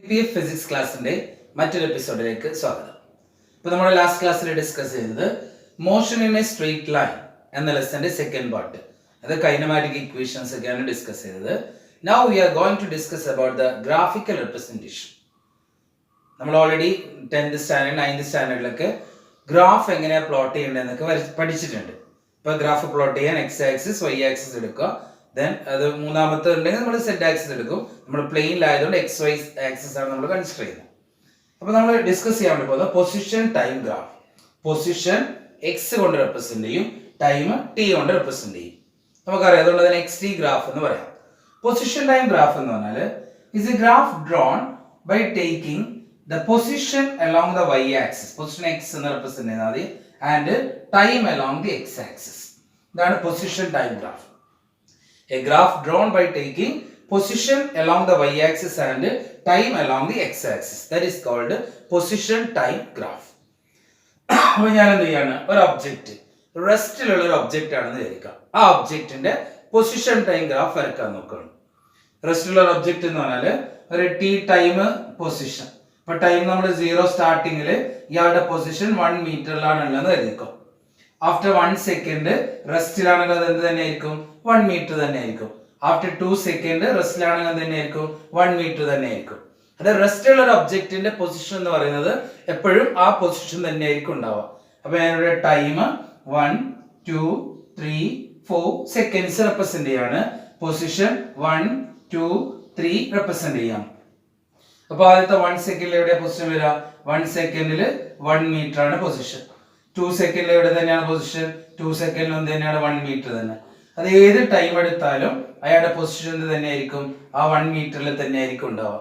PF physics ക്ലാസ്സിന്റെ മറ്റൊരു എപ്പിസോഡിലേക്ക് സ്വാഗതം. ഇപ്പോൾ നമ്മൾ ലാസ്റ്റ് ക്ലാസ്സിൽ ഡിസ്കസ് ചെയ്തത് motion in a straight line എന്ന ലെസന്റെ സെക്കൻഡ് പാർട്ട്, അത് കൈനമാറ്റിക് ഇക്വേഷൻസ് ഒക്കെയാണ് ഡിസ്കസ് ചെയ്തത്. Now we are going to discuss about the graphical representation. നമ്മൾ ഓൾറെഡി 10th സ്റ്റാൻഡേർഡ് 9th സ്റ്റാൻഡേർഡിലൊക്കെ ഗ്രാഫ് എങ്ങനെയാണ് പ്ലോട്ട് ചെയ്യേണ്ടതെന്നൊക്കെ പഠിച്ചിട്ടുണ്ട്. ഇപ്പോൾ ഗ്രാഫ് പ്ലോട്ട് ചെയ്യാൻ എക്സ് ആക്സിസ് വൈ ആക്സിസ് എടുക്കുക, ദെൻ അത് മൂന്നാമത്തെ ഉണ്ടെങ്കിൽ നമ്മൾ സെഡ് ആക്സിസ് എടുക്കും. നമ്മൾ പ്ലെയിനിലായതുകൊണ്ട് എക്സ് വൈ ആക്സിസ് ആണ് നമ്മൾ കൺസിഡർ ചെയ്യുന്നത്. അപ്പോൾ നമ്മൾ ഡിസ്കസ് ചെയ്യാൻ വേണ്ടി പോകുന്നത് position time graph. Position X കൊണ്ട് റെപ്രസെന്റ് ചെയ്യും, ടൈം ടി കൊണ്ട് റെപ്രസെന്റ് ചെയ്യും. നമുക്കറിയാം, അതുകൊണ്ട് തന്നെ എക്സ് ടി ഗ്രാഫ് എന്ന് പറയാം. പൊസിഷൻ ടൈം ഗ്രാഫ് എന്ന് പറഞ്ഞാൽ is a graph drawn by taking the position along the Y axis, position X എന്ന് റെപ്രസെന്റ് ചെയ്യുന്നത് മതി, and time along the X axis. ഇതാണ് position time graph. A graph drawn by taking position along the y-axis and time along the x-axis. That is called position time graph. അപ്പോൾ ഞാൻ എന്ത് ചെയ്യാണ്, ഒരു object റെസ്റ്റിലുള്ള ഒരു object ആണെന്ന് വിചാരിക്കാം. ആ ഒബ്ജക്റ്റിന്റെ പൊസിഷൻ ടൈം ഗ്രാഫ് വരക്കാൻ നോക്കുകയാണ്. റെസ്റ്റിലുള്ള ഒരു ഒബ്ജക്റ്റ് എന്ന് പറഞ്ഞാൽ ഒരു ടി ടൈം പൊസിഷൻ. ഇപ്പൊ ടൈം നമ്മൾ 0 സ്റ്റാർട്ടിങ്ങിൽ ഇയാളുടെ പൊസിഷൻ 1 മീറ്ററിലാണ് ഉള്ളതെന്ന് കരുതിക്കും. ആഫ്റ്റർ 1 സെക്കൻഡ് റെസ്റ്റിലാണെങ്കിൽ അത് എന്ത് തന്നെ ആയിരിക്കും, 1 മീറ്റർ തന്നെ ആയിരിക്കും. ആഫ്റ്റർ 2 സെക്കൻഡ് റെസ്റ്റിലാണെങ്കിൽ അത് തന്നെ ആയിരിക്കും, 1 മീറ്റർ തന്നെ ആയിരിക്കും. അത് റെസ്റ്റുള്ള ഒരു ഒബ്ജക്റ്റിന്റെ പൊസിഷൻ എന്ന് പറയുന്നത് എപ്പോഴും ആ പൊസിഷൻ തന്നെ ആയിരിക്കും ഉണ്ടാവുക. അപ്പൊ ഞാനിവിടെ ടൈം 1 2 3 4 സെക്കൻഡ്സ് റെപ്രസെന്റ് ചെയ്യാണ്. പൊസിഷൻ 1 2 3 റെപ്രസെന്റ് ചെയ്യാം. അപ്പൊ ആദ്യത്തെ 1 സെക്കൻഡിൽ എവിടെയാ പൊസിഷൻ വരിക, 1 സെക്കൻഡിൽ 1 മീറ്റർ ആണ് പൊസിഷൻ. 2 സെക്കൻഡിൽ എവിടെ തന്നെയാണ് പൊസിഷൻ, 2 സെക്കൻഡിൽ എന്ത് തന്നെയാണ്, 1 മീറ്റർ തന്നെ. അത് ഏത് ടൈം എടുത്താലും അയാളുടെ പൊസിഷൻ എന്ത് തന്നെ ആയിരിക്കും, ആ 1 മീറ്ററിൽ തന്നെ ആയിരിക്കും ഉണ്ടാവുക.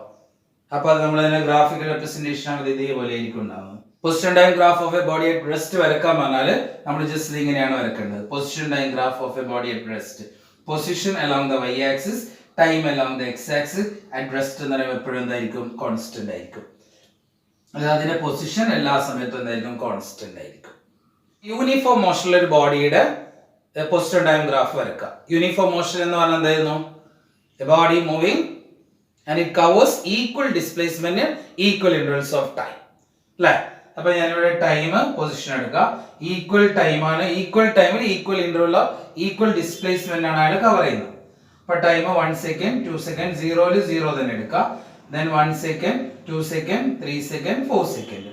അപ്പൊ അത് നമ്മൾ അതിന്റെ ഗ്രാഫിക്കൽ റെപ്രസെന്റേഷൻ ആകുന്നത് ഇതേപോലെ ആയിരിക്കും ഉണ്ടാവുന്നത്. Position time graph of a body at rest വരക്കാൻ പറഞ്ഞാൽ നമ്മൾ ജസ്റ്റ് ഇങ്ങനെയാണ് വരക്കേണ്ടത്. Position time graph of a body at rest, position along the Y axis, time along the X axis. At rest എന്ന് പറയുമ്പോൾ എപ്പോഴും എന്തായിരിക്കും, കോൺസ്റ്റന്റ് ആയിരിക്കും. അതായത് അതിന്റെ പൊസിഷൻ എല്ലാ സമയത്തും എന്തായിരിക്കും, കോൺസ്റ്റന്റ് ആയിരിക്കും. യൂണിഫോം മോഷനുള്ള ഒരു ബോഡിയുടെ പൊസിഷൻ ടൈം ഗ്രാഫ് വരക്കാം. യൂണിഫോം മോഷൻ എന്ന് പറഞ്ഞാൽ എന്തായിരുന്നു, A body moving and it covers equal displacement equal intervals of time, അല്ലേ? അപ്പൊ ഞാനിവിടെ ടൈം പൊസിഷൻ എടുക്കാം, ഈക്വൽ ടൈം ആണ്, ഈക്വൽ ടൈമിൽ equal interval of equal displacement ആണ് അയാൾ കവർ ചെയ്യുന്നത്. അപ്പൊ ടൈം 1 സെക്കൻഡ് 2 സെക്കൻഡ് 0 0 തന്നെ എടുക്കാം. Then 1 second 2 second 3 second 4 second.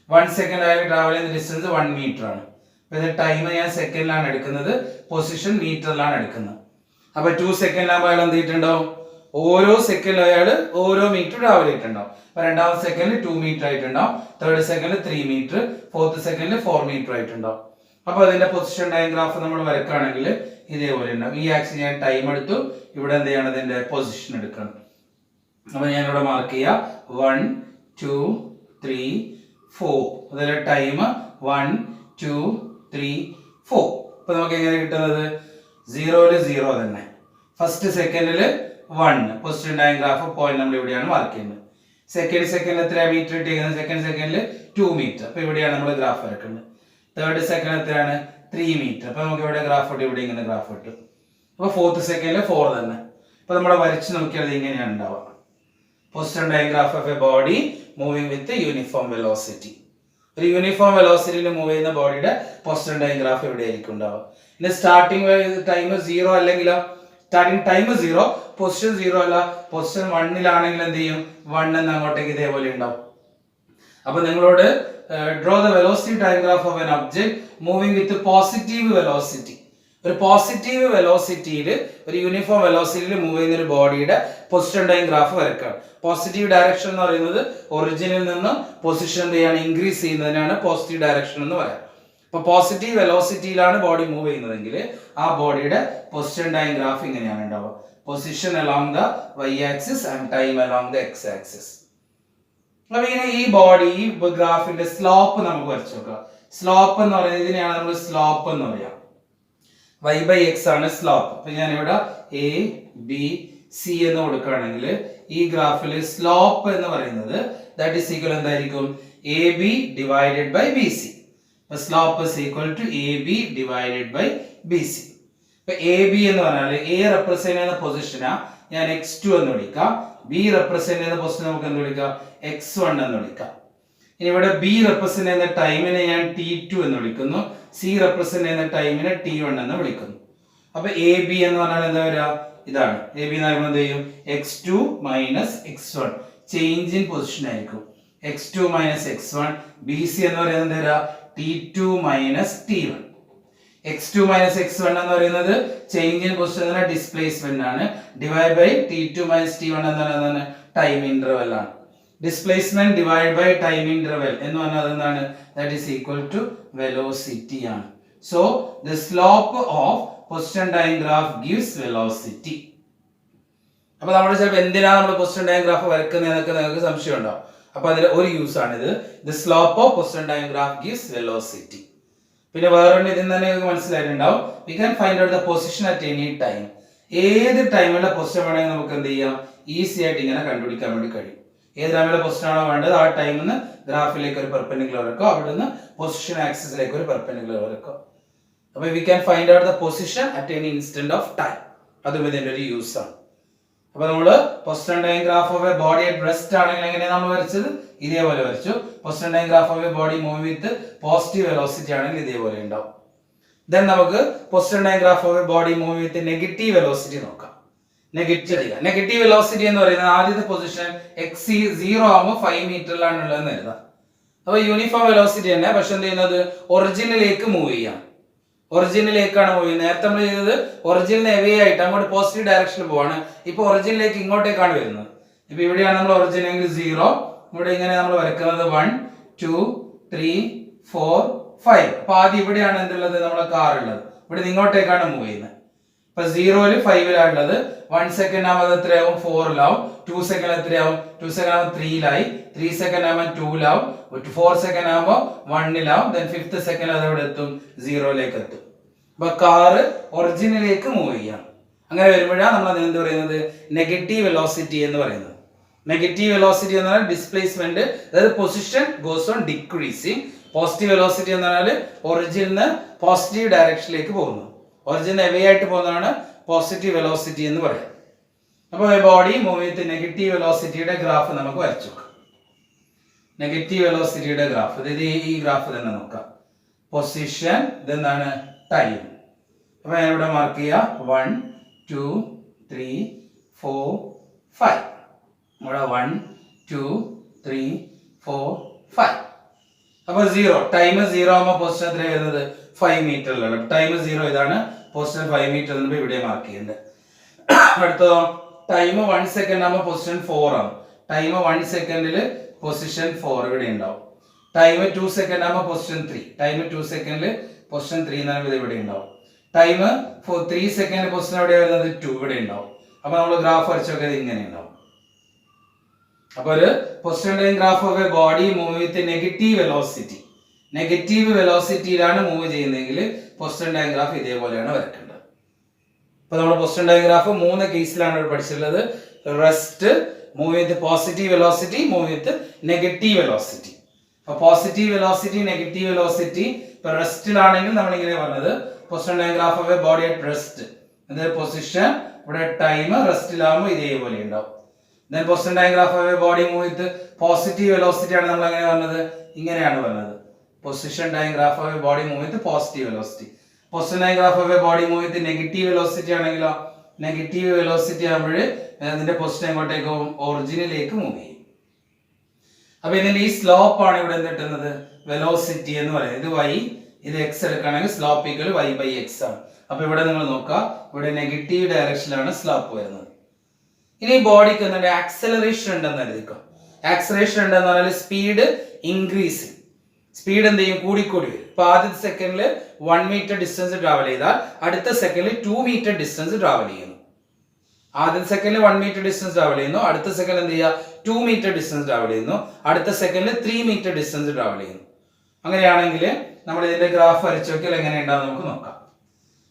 1 second ആയാലും ട്രാവൽ ചെയ്യുന്ന ഡിസ്റ്റൻസ് 1 മീറ്റർ ആണ്. അപ്പൊ ടൈം ഞാൻ സെക്കൻഡിലാണ് എടുക്കുന്നത്, പൊസിഷൻ മീറ്ററിലാണ് എടുക്കുന്നത്. അപ്പൊ 2 സെക്കൻഡിലാകുമ്പോൾ അയാൾ എന്ത് ചെയ്തിട്ടുണ്ടാവും, ഓരോ സെക്കൻഡിൽ അയാൾ ഓരോ മീറ്റർ ട്രാവൽ ചെയ്തിട്ടുണ്ടാവും. അപ്പൊ രണ്ടാമത്തെ സെക്കൻഡിൽ 2 മീറ്റർ ആയിട്ടുണ്ടാവും, തേർഡ് സെക്കൻഡിൽ 3 മീറ്റർ, ഫോർത്ത് സെക്കൻഡിൽ 4 മീറ്റർ ആയിട്ടുണ്ടാവും. അപ്പൊ അതിന്റെ പൊസിഷൻ ടൈം ഗ്രാഫ് നമ്മൾ വരക്കുകയാണെങ്കിൽ ഇതേപോലെ ഉണ്ടാവും. ഈ ആക്സിസ് ഞാൻ ടൈം എടുത്തു, ഇവിടെ എന്ത് ചെയ്യണം, ഇതിന്റെ പൊസിഷൻ എടുക്കണം. അപ്പൊ ഞാൻ ഇവിടെ മാർക്ക് ചെയ്യാം 1 2 3 4. അതിലെ ടൈം 1 2 3 4. അപ്പൊ നമുക്ക് എങ്ങനെ കിട്ടുന്നത്, 0 0 തന്നെ. ഫസ്റ്റ് സെക്കൻഡിൽ 1 പൊസിഷൻ ടൈം ഗ്രാഫ് പോയിന്റ് നമ്മൾ ഇവിടെയാണ് മാർക്ക് ചെയ്യുന്നത്. സെക്കൻഡ് എത്ര മീറ്റർ ഇട്ടിരിക്കുന്നത്, സെക്കൻഡിൽ 2 മീറ്റർ. അപ്പൊ ഇവിടെയാണ് നമ്മൾ ഗ്രാഫ് വരക്കുന്നത്. തേർഡ് സെക്കൻഡ് എത്രയാണ്, 3 മീറ്റർ. അപ്പൊ നമുക്ക് ഇവിടെ ഗ്രാഫ് ഇട്ട്, ഇവിടെ ഇങ്ങനെ ഗ്രാഫ് ഇട്ടു. അപ്പൊ ഫോർത്ത് സെക്കൻഡിൽ 4 തന്നെ. അപ്പൊ നമ്മൾ വരച്ച് നോക്കിയാൽ ഇങ്ങനെയാണ് ഉണ്ടാവുക. Position time graph of a body moving with uniform velocity. ഒരു യൂണിഫോം വെലോസിറ്റിയിൽ മൂവ് ചെയ്യുന്ന ബോഡിയുടെ പൊസിഷൻ ടൈം ഗ്രാഫ് ഇവിടെ ആയിരിക്കും ഉണ്ടാവുക. ഇനി സ്റ്റാർട്ടിംഗ് ടൈം 0 അല്ലെങ്കിൽ സ്റ്റാർട്ടിംഗ് ടൈം 0, പൊസിഷൻ 0 അല്ല, പൊസിഷൻ 1ലാണെങ്കിൽ എന്ത് ചെയ്യും, 1 എന്ന് അങ്ങോട്ടേക്ക് ഇതേപോലെ ഉണ്ടാവും. അപ്പൊ നിങ്ങളോട് draw the velocity time graph of N object moving with positive velocity. ഒരു പോസിറ്റീവ് വെലോസിറ്റിയിൽ, ഒരു യൂണിഫോം വെലോസിറ്റിയിൽ മൂവ് ചെയ്യുന്ന ഒരു ബോഡിയുടെ പൊസിഷൻ ടൈം ഗ്രാഫ് വരക്കാം. പോസിറ്റീവ് ഡയറക്ഷൻ എന്ന് പറയുന്നത് ഒറിജിനിൽ നിന്നും പൊസിഷൻ എന്താണ് ഇൻക്രീസ് ചെയ്യുന്നതിനാണ് പോസിറ്റീവ് ഡയറക്ഷൻ എന്ന് പറയാം. അപ്പൊ പോസിറ്റീവ് വെലോസിറ്റിയിലാണ് ബോഡി മൂവ് ചെയ്യുന്നതെങ്കിൽ ആ ബോഡിയുടെ പൊസിഷൻ ടൈം ഗ്രാഫ് ഇങ്ങനെയാണ് ഉണ്ടാവുക. Position along the Y axis and time along the X axis. അപ്പൊ ഇങ്ങനെ ഈ ബോഡി, ഈ ഗ്രാഫിന്റെ സ്ലോപ്പ് നമുക്ക് വരച്ചു നോക്കാം. സ്ലോപ്പ് എന്ന് പറയുന്നത് ഇതിനെയാണ് നമ്മൾ സ്ലോപ്പ് എന്ന് പറയാം. y by x ആണ് സ്ലോപ്പ്. അപ്പൊ ഞാൻ ഇവിടെ a b c എന്ന് കൊടുക്കുകയാണെങ്കിൽ ഈ ഗ്രാഫിൽ സ്ലോപ്പ് എന്ന് പറയുന്നത് ദാറ്റ് ഈസ് ഈക്വൽ എന്തായിരിക്കും, ab ഡിവൈഡഡ് ബൈ bc. അപ്പൊ slope is equal to ab divided by bc. ഇപ്പൊ ab എന്ന് പറഞ്ഞാൽ a റെപ്രസെന്റ് ചെയ്യുന്ന പൊസിഷനാ ഞാൻ x2 എന്ന് വിളിക്കാം, ബി റെപ്രസെന്റ് ചെയ്യുന്ന പൊസിഷൻ നമുക്ക് എന്ത് വിളിക്കാം, x1 എന്ന് വിളിക്കാം. ഇനി ഇവിടെ ബി റെപ്രസെന്റ് ചെയ്യുന്ന ടൈമിനെ ഞാൻ t2 എന്ന് വിളിക്കുന്നു, സി റെപ്രസെന്റ് ചെയ്യുന്ന ടൈമിനെ t1 എന്ന് വിളിക്കുന്നു. അപ്പൊ എ ബി എന്ന് പറഞ്ഞാൽ എന്താ വരിക, ഇതാണ് എ ബി എന്ന് പറയുമ്പോൾ എന്ത് ചെയ്യും, x2 minus x1 change in position ആയിരിക്കും. x2 minus x1. B C എന്ന് പറയുന്നത് എന്താ വരിക, t2 minus t1. x2 minus x1 എന്ന് പറയുന്നത് ചേഞ്ച് ഇൻ പൊസിഷൻ എന്ന ഡിസ്പ്ലേസ്മെന്റ് ആണ്. Divide by t2 minus t1 എന്ന് പറയുന്നത് ടൈം ഇന്റർവെൽ ആണ്. Displacement divide by time interval എന്ന് പറഞ്ഞാൽ എന്താണ്, that is equal to velocity ആണ്. So the slope of position time graph gives velocity. അപ്പൊ നമ്മൾ ചിലപ്പോൾ എന്തിനാണ് നമ്മൾ പൊസിഷൻ ടൈം ഗ്രാഫ് വരക്കുന്നതെന്നൊക്കെ നിങ്ങൾക്ക് സംശയം ഉണ്ടാവും. അപ്പൊ അതിൽ ഒരു യൂസ് ആണ് ഇത്, the slope of position time graph gives velocity. പിന്നെ വേറൊരു ഇതിൽ തന്നെ നിങ്ങൾക്ക് മനസ്സിലായിട്ടുണ്ടാവും, we can find out the position at any time. ഏത് ടൈമിലുള്ള പൊസിഷൻ വേണമെങ്കിൽ നമുക്ക് എന്ത് ചെയ്യാം, ഈസി ആയിട്ട് ഇങ്ങനെ കണ്ടുപിടിക്കാൻ വേണ്ടി കഴിയും. ഏത് ടൈമിലെ പൊസിഷൻ ആണോ വേണ്ടത് ആ ടൈമിൽ നിന്ന് ഗ്രാഫിലേക്ക് ഒരു പെർപെൻഡിക്കുലർ വരക്കോ, അവിടെ നിന്ന് പൊസിഷൻ ആക്സിസിലേക്ക് ഒരു പെർപെൻഡിക്കുലർ വരക്കോ. അപ്പൊ we can find out the position at any instant of time. അതും ഇതിന്റെ ഒരു യൂസ് ആണ്. അപ്പൊ നമ്മള് position time graph of a body at rest ആണെങ്കിൽ എങ്ങനെയാണ് നമ്മൾ വരച്ചത്, ഇതേപോലെ വരച്ചു. Position time graph of a body move with positive velocity ആണെങ്കിൽ ഇതേപോലെ ഉണ്ടാവും. ദെൻ നമുക്ക് position time graph of a body move with negative velocity നോക്കാം. നെഗറ്റീവ് വെലോസിറ്റി എന്ന് പറയുന്നത് ആദ്യത്തെ പൊസിഷൻ x 0 ആകുമ്പോൾ 5 മീറ്ററിലാണ് ഉള്ളതെന്ന് എഴുതാം. അപ്പൊ യൂണിഫോം വെലോസിറ്റി തന്നെ, പക്ഷെ എന്ത് ചെയ്യുന്നത് ഒറിജിനിലേക്ക് മൂവ് ചെയ്യാം. ഒറിജിനിലേക്കാണ് മൂവ് ചെയ്യുന്നത്. നേരത്തെ നമ്മൾ ചെയ്തത് ഒറിജിനിൽ എവേ ആയിട്ട് അങ്ങോട്ട് പോസിറ്റീവ് ഡയറക്ഷനിൽ പോവാണ്. ഇപ്പൊ ഒറിജിനിലേക്ക് ഇങ്ങോട്ടേക്കാണ് വരുന്നത്. ഇപ്പൊ ഇവിടെയാണ് നമ്മൾ ഒറിജിൻ എങ്കിൽ 0, ഇവിടെ ഇങ്ങനെ നമ്മൾ വരക്കുന്നത് 1 2 3 4 5. അപ്പൊ ആദ്യം ഇവിടെയാണ് എന്തുള്ളത്, നമ്മുടെ കാർ ഉള്ളത്. ഇവിടെ ഇങ്ങോട്ടേക്കാണ് മൂവ് ചെയ്യുന്നത്. ഇപ്പൊ 0 5 ഉള്ളത്. 1 സെക്കൻഡ് ആകുമ്പോൾ എത്രയാവും, 4 2 സെക്കൻഡ് എത്രയാവും, 2 സെക്കൻഡ് ആകുമ്പോൾ 3 3 സെക്കൻഡ് ആകുമ്പോൾ 2 4 സെക്കൻഡ് ആകുമ്പോൾ 1 ദെൻ 5th സെക്കൻഡ് അത് എവിടെ എത്തും, 0 എത്തും. അപ്പൊ കാറ് ഒറിജിനിലേക്ക് മൂവ് ചെയ്യാം. അങ്ങനെ വരുമ്പോഴാണ് നമ്മൾ എന്ത് പറയുന്നത്, നെഗറ്റീവ് വെലോസിറ്റി എന്ന് പറയുന്നത്. നെഗറ്റീവ് വെലോസിറ്റി എന്ന് പറഞ്ഞാൽ ഡിസ്പ്ലേസ്മെന്റ്, അതായത് position goes on decreasing. Positive velocity എന്ന് പറഞ്ഞാൽ ഒറിജിന് പോസിറ്റീവ് ഡയറക്ഷനിലേക്ക് പോകുന്നു. ഒറിജിൻ എവേ ആയിട്ട് പോകുന്നതാണ് പോസിറ്റീവ് വെലോസിറ്റി എന്ന് പറയാം. അപ്പോൾ ബോഡി മൂവ് വിത്ത് നെഗറ്റീവ് വെലോസിറ്റിയുടെ ഗ്രാഫ് നമുക്ക് വരച്ചു നോക്കാം. നെഗറ്റീവ് വെലോസിറ്റിയുടെ ഗ്രാഫ്, അതായത് ഈ ഗ്രാഫ് തന്നെ നോക്കാം. പൊസിഷൻ ഇതെന്താണ്, ടൈം. അപ്പൊ ഞാൻ ഇവിടെ മാർക്ക് ചെയ്യാം 1 2 3 4 5. ഇവിടെ 1 2 3 4 5. അപ്പൊ 0 ടൈം 0 ആകുമ്പോൾ പൊസിഷൻ എത്ര വരുന്നത്, 5 മീറ്ററിലാണ്. ടൈം 0 ഇതാണ്, പൊസിഷൻ 5 മീറ്റർ ഇവിടെ മാർക്ക് ചെയ്യുന്നുണ്ട്. അടുത്തതോ ടൈം 1 സെക്കൻഡ് ആകുമ്പോൾ പൊസിഷൻ 4 ആണ്. ടൈം 1 സെക്കൻഡിൽ പൊസിഷൻ 4 ഇവിടെ ഉണ്ടാവും. ടൈം 2 സെക്കൻഡ് ആകുമ്പോൾ പൊസിഷൻ 3. ടൈം 2 സെക്കൻഡിൽ പൊസിഷൻ 3 എന്നാണ് ഇവിടെ ഉണ്ടാവും. ടൈം 3 സെക്കൻഡ് പൊസിഷൻ എവിടെ വരുന്നത്, 2 ഇവിടെ ഉണ്ടാവും. അപ്പൊ നമ്മൾ ഗ്രാഫ് വരച്ചൊക്കെ ഇങ്ങനെ ഉണ്ടാവും. അപ്പൊ ഒരു position time graph of a body move with negative velocity. Negative വെലോസിറ്റിയിലാണ് മൂവ് ചെയ്യുന്നതെങ്കിൽ പൊസിഷൻ ടൈം ഗ്രാഫ് ഇതേപോലെയാണ് വരക്കേണ്ടത്. അപ്പൊ നമ്മൾ പൊസിഷൻ ടൈം ഗ്രാഫ് 3 കേസിലാണ് പഠിച്ചിട്ടുള്ളത്. Rest, move with positive velocity, move with negative velocity. അപ്പൊ പോസിറ്റീവ് വെലോസിറ്റി, നെഗറ്റീവ് വെലോസിറ്റി. ഇപ്പൊ റെസ്റ്റിലാണെങ്കിൽ നമ്മൾ ഇങ്ങനെ പറഞ്ഞത് position time graph of a body at rest, അതായത് പൊസിഷൻ ഇവിടെ ടൈം റെസ്റ്റിലാകുമ്പോൾ ഇതേപോലെ ഉണ്ടാവും. Then position time graph of a body move with positive velocity ആണ് നമ്മൾ എങ്ങനെ പറഞ്ഞത്, ഇങ്ങനെയാണ് പറഞ്ഞത്. Position time graph of a body move with positive velocity. Position time graph of a body move with negative velocity ആണെങ്കിലോ, negative velocity ആകുമ്പോൾ അതിന്റെ position എങ്ങോട്ടേക്ക് ഒറിജിനിലേക്ക് move ചെയ്യും. അപ്പൊ ഇതിന്റെ ഈ സ്ലോപ്പ് ആണ് ഇവിടെ എന്ത് കിട്ടുന്നത്, വെലോസിറ്റി എന്ന് പറയുന്നത്. ഇത് y, ഇത് x എടുക്കുകയാണെങ്കിൽ slope equal y by x ആണ്. അപ്പൊ ഇവിടെ നിങ്ങൾ നോക്കുക, ഇവിടെ നെഗറ്റീവ് ഡയറക്ഷനിലാണ് സ്ലോപ്പ് വരുന്നത്. ഇനി ബോഡിക്ക് എന്താണ് ആക്സലറേഷൻ ഉണ്ടെന്ന് കരുതിക്കോ. ആക്സലറേഷൻ ഉണ്ടെന്ന് പറഞ്ഞാൽ സ്പീഡ് ഇൻക്രീസ്, സ്പീഡ് എന്ത് ചെയ്യും, കൂടിക്കൂടി വരും. ഇപ്പൊ ആദ്യത്തെ സെക്കൻഡിൽ 1 മീറ്റർ ഡിസ്റ്റൻസ് ട്രാവൽ ചെയ്താൽ അടുത്ത സെക്കൻഡിൽ 2 മീറ്റർ ഡിസ്റ്റൻസ് ട്രാവൽ ചെയ്യുന്നു. ആദ്യത്തെ സെക്കൻഡിൽ 1 മീറ്റർ ഡിസ്റ്റൻസ് ട്രാവൽ ചെയ്യുന്നു, അടുത്ത സെക്കൻഡ് എന്ത് ചെയ്യുക, 2 മീറ്റർ ഡിസ്റ്റൻസ് ട്രാവൽ ചെയ്യുന്നു, അടുത്ത സെക്കൻഡിൽ 3 മീറ്റർ ഡിസ്റ്റൻസ് ട്രാവൽ ചെയ്യുന്നു. അങ്ങനെയാണെങ്കിൽ നമ്മൾ ഇതിന്റെ ഗ്രാഫ് വരച്ച് നോക്കിയാൽ എങ്ങനെ ഉണ്ടാവും നമുക്ക് നോക്കാം.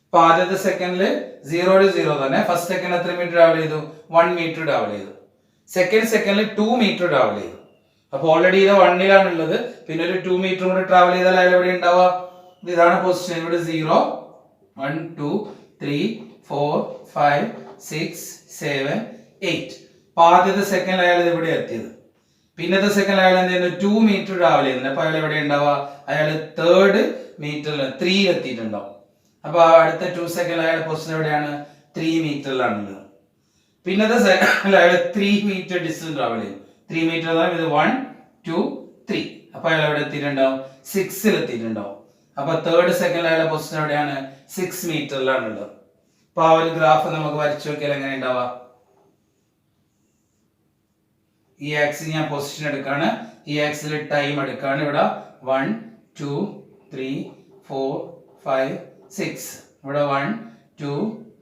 അപ്പൊ ആദ്യത്തെ സെക്കൻഡിൽ 0 to 0 തന്നെ. ഫസ്റ്റ് സെക്കൻഡ് എത്ര മീറ്റർ ട്രാവൽ ചെയ്തു, 1 മീറ്റർ ട്രാവൽ ചെയ്തു. സെക്കൻഡ് സെക്കൻഡിൽ 2 മീറ്റർ ട്രാവൽ ചെയ്തു. അപ്പൊ ഓൾറെഡി ഇത് 1 ഉള്ളത്, പിന്നെ ഒരു 2 മീറ്റർ കൂടി ട്രാവൽ ചെയ്താൽ അതിൽ എവിടെ ഉണ്ടാവുക, ഇതാണ് പൊസിഷൻ. ഇവിടെ 0 1 2 3 4 5 6 7 8. അപ്പൊ ആദ്യത്തെ സെക്കൻഡ് അയാൾ ഇവിടെ എത്തിയത്. പിന്നത്തെ സെക്കൻഡ് അയാൾ എന്ത് ചെയ്യുന്നു 2 മീറ്റർ ട്രാവൽ ചെയ്യുന്നുണ്ട്. അപ്പൊ അയാൾ എവിടെ ഉണ്ടാവുക? അയാൾ 3rd മീറ്ററിൽ 3 എത്തിയിട്ടുണ്ടാവും. അപ്പൊ അടുത്ത 2 സെക്കൻഡ് അയാളുടെ പൊസിഷൻ എവിടെയാണ്? 3 മീറ്ററിലാണുള്ളത്. പിന്നത്തെ സെക്കൻഡ് അയാൾ 3 മീറ്റർ ഡിസ്റ്റൻസ് ട്രാവൽ ചെയ്യും. 3 മീറ്റർ എന്ന് പറയുന്നത് 1 2 3. അപ്പൊ അയാൾ എവിടെ എത്തിയിട്ടുണ്ടാവും? 6ൽ എത്തിയിട്ടുണ്ടാവും. അപ്പൊ 3rd സെക്കൻഡ് അയാളുടെ പൊസിഷൻ എവിടെയാണ്? 6 മീറ്ററിലാണുള്ളത്. അപ്പൊ ആ ഒരു ഗ്രാഫ് നമുക്ക് വരച്ചു നോക്കിയാൽ എങ്ങനെ ഉണ്ടാവുക? ഈ ആക്സിൽ ഞാൻ പൊസിഷൻ എടുക്കാണ്, ഈ ആക്സിൽ ടൈം എടുക്കാണ്. ഇവിടെ 1 2 3 4 5 6. ഇവിടെ 1 2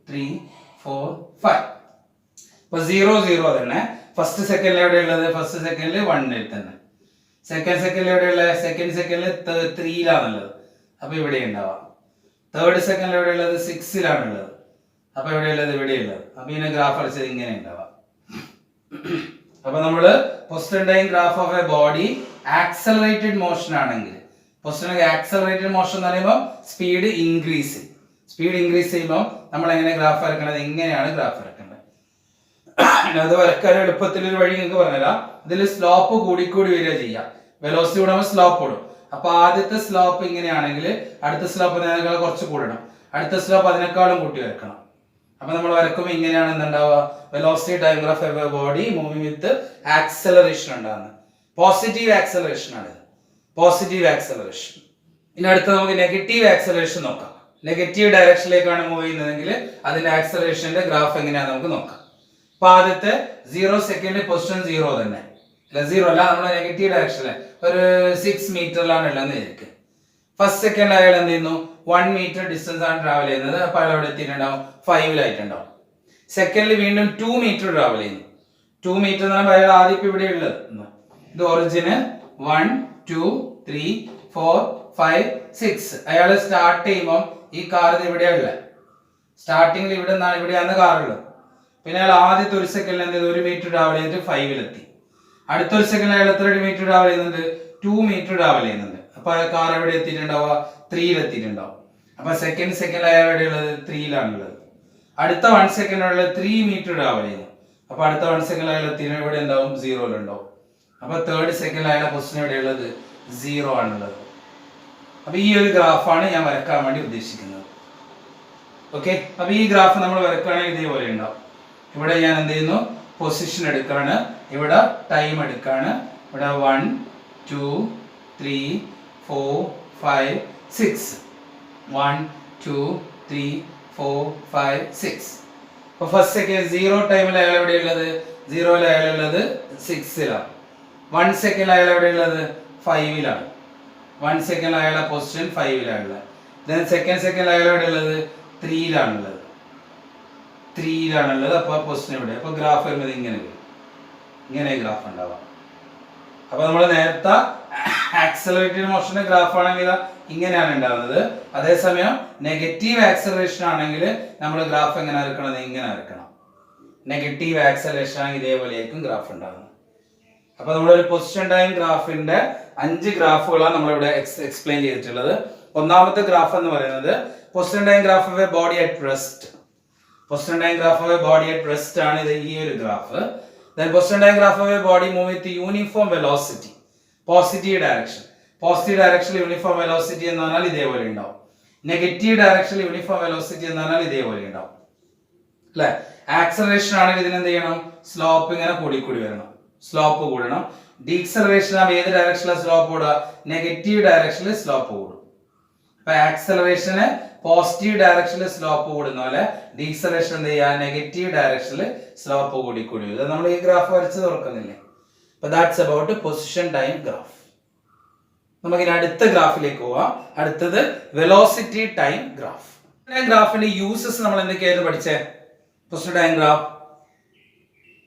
3 4 5. അപ്പൊ 0 0 തന്നെ. ഫസ്റ്റ് സെക്കൻഡിൽ എവിടെ ഉള്ളത്? ഫസ്റ്റ് സെക്കൻഡിൽ 1ൽ തന്നെ. സെക്കൻഡ് സെക്കൻഡിൽ എവിടെയുള്ള? സെക്കൻഡ് സെക്കൻഡിൽ 3ലാണുള്ളത്. അപ്പൊ ഇവിടെ ഉണ്ടാവാം. 3rd സെക്കൻഡിൽ എവിടെ ഉള്ളത്? 6ലാണുള്ളത്. അപ്പൊ എവിടെയുള്ളത്? ഇവിടെയുള്ളത്. അപ്പൊ ഇതിനെ ഗ്രാഫ് വരച്ചത് ഇങ്ങനെ ഉണ്ടാവാം. അപ്പൊ നമ്മള് position time graph of a body accelerated motion ആണെങ്കിൽ, പൊസിഷൻ ആക്സലറേറ്റഡ് മോഷൻ എന്ന് പറയുമ്പോൾ സ്പീഡ് ഇൻക്രീസ് ചെയ്യുമ്പോൾ നമ്മൾ എങ്ങനെ ഗ്രാഫ് വരക്കണത്? എങ്ങനെയാണ് ഗ്രാഫ് വരക്കേണ്ടത്? അത് വരക്കാൻ എളുപ്പത്തിൽ ഒരു വഴി നിങ്ങൾക്ക് പറഞ്ഞുതരാം. ഇതിൽ സ്ലോപ്പ് കൂടിക്കൂടി വരിക ചെയ്യാം. വെലോസിറ്റി കൂടുമ്പോൾ സ്ലോപ്പ് കൂടും. അപ്പൊ ആദ്യത്തെ സ്ലോപ്പ് ഇങ്ങനെയാണെങ്കിൽ അടുത്ത സ്ലോപ്പ് അതിനേക്കാൾ കുറച്ച് കൂടണം, അടുത്ത സ്ലോപ്പ് അതിനേക്കാളും കൂട്ടി വരക്കണം. അപ്പൊ നമ്മൾ വരക്കുമ്പോൾ ഇങ്ങനെയാണ് എന്തുണ്ടാവുക? Velocity time graph of a body moving with acceleration ഉണ്ടാകുന്നത്. പോസിറ്റീവ് ആക്സലറേഷൻ ആണ്. Positive acceleration. ഇനി അടുത്ത നമുക്ക് നെഗറ്റീവ് ആക്സലറേഷൻ നോക്കാം. നെഗറ്റീവ് ഡയറക്ഷനിലേക്കാണ് മൂവ് ചെയ്യുന്നതെങ്കിൽ അതിന്റെ ആക്സലറേഷന്റെ ഗ്രാഫ് എങ്ങനെയാണെന്ന് നമുക്ക് നോക്കാം. അപ്പൊ ആദ്യത്തെ 0 സെക്കൻഡ് പൊസിഷൻ 0 തന്നെ അല്ല, 0 അല്ല, നമ്മുടെ നെഗറ്റീവ് ഡയറക്ഷനിൽ ഒരു 6 മീറ്ററിലാണ് ഉള്ളതെന്ന് വിചാരിക്കുക. ഫസ്റ്റ് സെക്കൻഡ് അയാൾ എന്ത് ചെയ്യുന്നു? 1 മീറ്റർ ഡിസ്റ്റൻസ് ആണ് ട്രാവൽ ചെയ്യുന്നത്. അപ്പൊ അയാൾ എവിടെ എത്തിയിട്ടുണ്ടാവും? 5ലായിട്ടുണ്ടാവും. സെക്കൻഡിൽ വീണ്ടും 2 മീറ്റർ ട്രാവൽ ചെയ്യുന്നു. 2 മീറ്റർ എന്ന് പറയുമ്പോൾ അയാൾ ആദ്യം ഇപ്പൊ ഇവിടെ ഉള്ളത് ഇത് ഒറിജിന് 1 2 3 4 5 6. അയാൾ സ്റ്റാർട്ട് ചെയ്യുമ്പോൾ ഈ കാർ ഇത് ഇവിടെയുള്ള സ്റ്റാർട്ടിങ്ങിൽ ഇവിടെയാണ് കാർ ഉള്ളത്. പിന്നെ അയാൾ ആദ്യത്തെ ഒരു സെക്കൻഡിൽ എന്ത് ചെയ്തു? 1 മീറ്റർ ട്രാവൽ ചെയ്തിട്ട് 5ലെത്തി. അടുത്തൊരു സെക്കൻഡ് അയാൾ എത്ര മീറ്റർ ട്രാവൽ ചെയ്യുന്നുണ്ട്? 2 മീറ്റർ ട്രാവൽ ചെയ്യുന്നുണ്ട്. അപ്പൊ കാർ എവിടെ എത്തിയിട്ടുണ്ടാവുക? 3ലെത്തിയിട്ടുണ്ടാവും. അപ്പൊ സെക്കൻഡ് അയാൾ എവിടെയുള്ളത്? 3ലാണുള്ളത്. അടുത്ത 1 സെക്കൻഡ് ഉള്ളത് 3 മീറ്റർ ട്രാവൽ ചെയ്യുന്നു. അപ്പൊ അടുത്ത 1 സെക്കൻഡ് അയാൾ എത്തി എവിടെ ഉണ്ടാവും? 0ലുണ്ടാവും. അപ്പൊ 3rd സെക്കൻഡ് അയാളുടെ പൊസിഷൻ എവിടെയുള്ളത്? 0 ആണുള്ളത്. അപ്പൊ ഈ ഒരു ഗ്രാഫാണ് ഞാൻ വരക്കാൻ വേണ്ടി ഉദ്ദേശിക്കുന്നത്. ഓക്കെ, അപ്പൊ ഈ ഗ്രാഫ് നമ്മൾ വരക്കുകയാണെങ്കിൽ ഇതേപോലെ ഉണ്ടാവും. ഇവിടെ ഞാൻ എന്ത് ചെയ്യുന്നു? പൊസിഷൻ എടുക്കാണ്, ഇവിടെ ടൈം എടുക്കാണ്. ഇവിടെ 1 2 3 4 5 6. 1 2 3 4 5 6. അപ്പൊ ഫസ്റ്റ് സെക്കൻഡ് 0 ടൈമിൽ അയാൾ എവിടെയുള്ളത്? 0ൽ അയാളുള്ളത് 6ലാണ്. 1 സെക്കൻഡ് അയാൾ എവിടെയുള്ളത്? 5ലാണ്. 1 സെക്കൻഡ് അയാളുടെ പൊസിഷൻ 5ലാണുള്ളത്. ദെൻ സെക്കൻഡ് അയാൾ എവിടെയുള്ളത്? 3ലാണുള്ളത്. അപ്പൊ പൊസിഷൻ എവിടെ? അപ്പൊ ഗ്രാഫ് വരുന്നത് ഇങ്ങനെ ഗ്രാഫ് ഉണ്ടാവാം. അപ്പൊ നമ്മൾ നേരത്തെ ആക്സലറേറ്റഡ് മോഷന്റെ ഗ്രാഫ് ആണെങ്കിൽ ഇങ്ങനെയാണ് ഉണ്ടാവുന്നത്. അതേസമയം നെഗറ്റീവ് ആക്സലറേഷൻ ആണെങ്കിൽ നമ്മൾ ഗ്രാഫ് എങ്ങനെ വരക്കണം? ഇങ്ങനെ വരക്കണം. നെഗറ്റീവ് ആക്സലറേഷൻ ആണെങ്കിൽ ഇതേപോലെയായിരിക്കും ഗ്രാഫ് ഉണ്ടാകുന്നത്. അപ്പൊ നമ്മളൊരു പൊസിഷൻ ടൈം ഗ്രാഫിന്റെ 5 ഗ്രാഫുകളാണ് നമ്മളിവിടെ എക്സ്പ്ലെയിൻ ചെയ്തിട്ടുള്ളത്. ഒന്നാമത്തെ ഗ്രാഫ് എന്ന് പറയുന്നത് position time graph of a body at rest. Position time graph of a body at rest ആണ് ഇത്, ഈ ഒരു graph. Then position diagram of a body move with uniform velocity. Positive direction. Positive direction uniform velocity എന്ന് പറഞ്ഞാൽ ഇതേപോലെ ഉണ്ടാവും. Negative ഡയറക്ഷനിൽ uniform velocity എന്ന് പറഞ്ഞാൽ ഇതേപോലെ ഉണ്ടാവും. അല്ലേ? ആക്സലറേഷൻ ആണെങ്കിൽ ഇതിന് എന്ത് ചെയ്യണം? സ്ലോപ്പ് ഇങ്ങനെ കൂടി വരണം. സ്ലോപ്പ് കൂടണം. ഡീക്സലറേഷൻ ആകുമ്പോൾ ഏത് ഡയറക്ഷനിലാണ് സ്ലോപ്പ് കൂടുക? നെഗറ്റീവ് ഡയറക്ഷനിൽ സ്ലോപ്പ് കൂടും. അപ്പൊ ആക്സലറേഷന് പോസിറ്റീവ് ഡയറക്ഷനിൽ സ്ലോപ്പ് കൂടുന്ന പോലെ ഡീക്സലറേഷൻ എന്ത് ചെയ്യുക? നെഗറ്റീവ് ഡയറക്ഷനിൽ സ്ലോപ്പ് കൂടി വരും. നമ്മൾ ഈ ഗ്രാഫ് വരച്ച് തുറക്കുന്നില്ലേ? അപ്പൊ that's about position time graph. നമുക്കിനി അടുത്ത ഗ്രാഫിലേക്ക് പോവാം. അടുത്തത് വെലോസിറ്റി ടൈം ഗ്രാഫ്. ഗ്രാഫിന്റെ യൂസസ് നമ്മൾ എന്തൊക്കെയായിരുന്നു പഠിച്ചേ? Position time graph,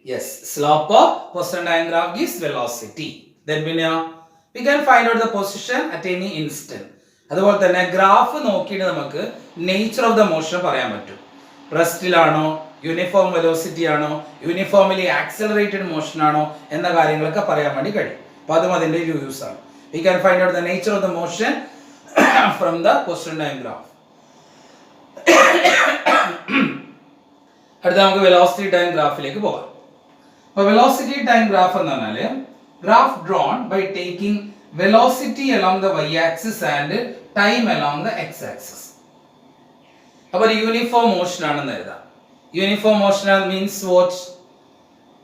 yes, slope of position time graph gives velocity. Then we can find out the position at any instant. അതുപോലെ തന്നെ ഗ്രാഫ് നോക്കിയിട്ട് നമുക്ക് നേച്ചർ ഓഫ് ദ മോഷൻ പറയാൻ പറ്റും. റെസ്റ്റിലാണോ, യൂണിഫോം വെലോസിറ്റി ആണോ, യൂണിഫോമിലി ആക്സലറേറ്റഡ് മോഷൻ ആണോ എന്ന കാര്യങ്ങളൊക്കെ പറയാൻ വേണ്ടി കഴിയും. അപ്പോൾ അതും അതിൻ്റെ ഒരു യൂസ് ആണ്. We can find out the nature of the motion from the position time graph. അടുത്ത നമുക്ക് വെലോസിറ്റി ടൈം ഗ്രാഫിലേക്ക് പോകാം. അപ്പോൾ വെലോസിറ്റി ടൈം ഗ്രാഫ് എന്ന് പറഞ്ഞാൽ graph drawn by taking velocity along the y axis and time along the x axis. അപ്പോൾ ഒരു uniform motion ആണെന്ന് എഴുതാം. Uniform motion means what?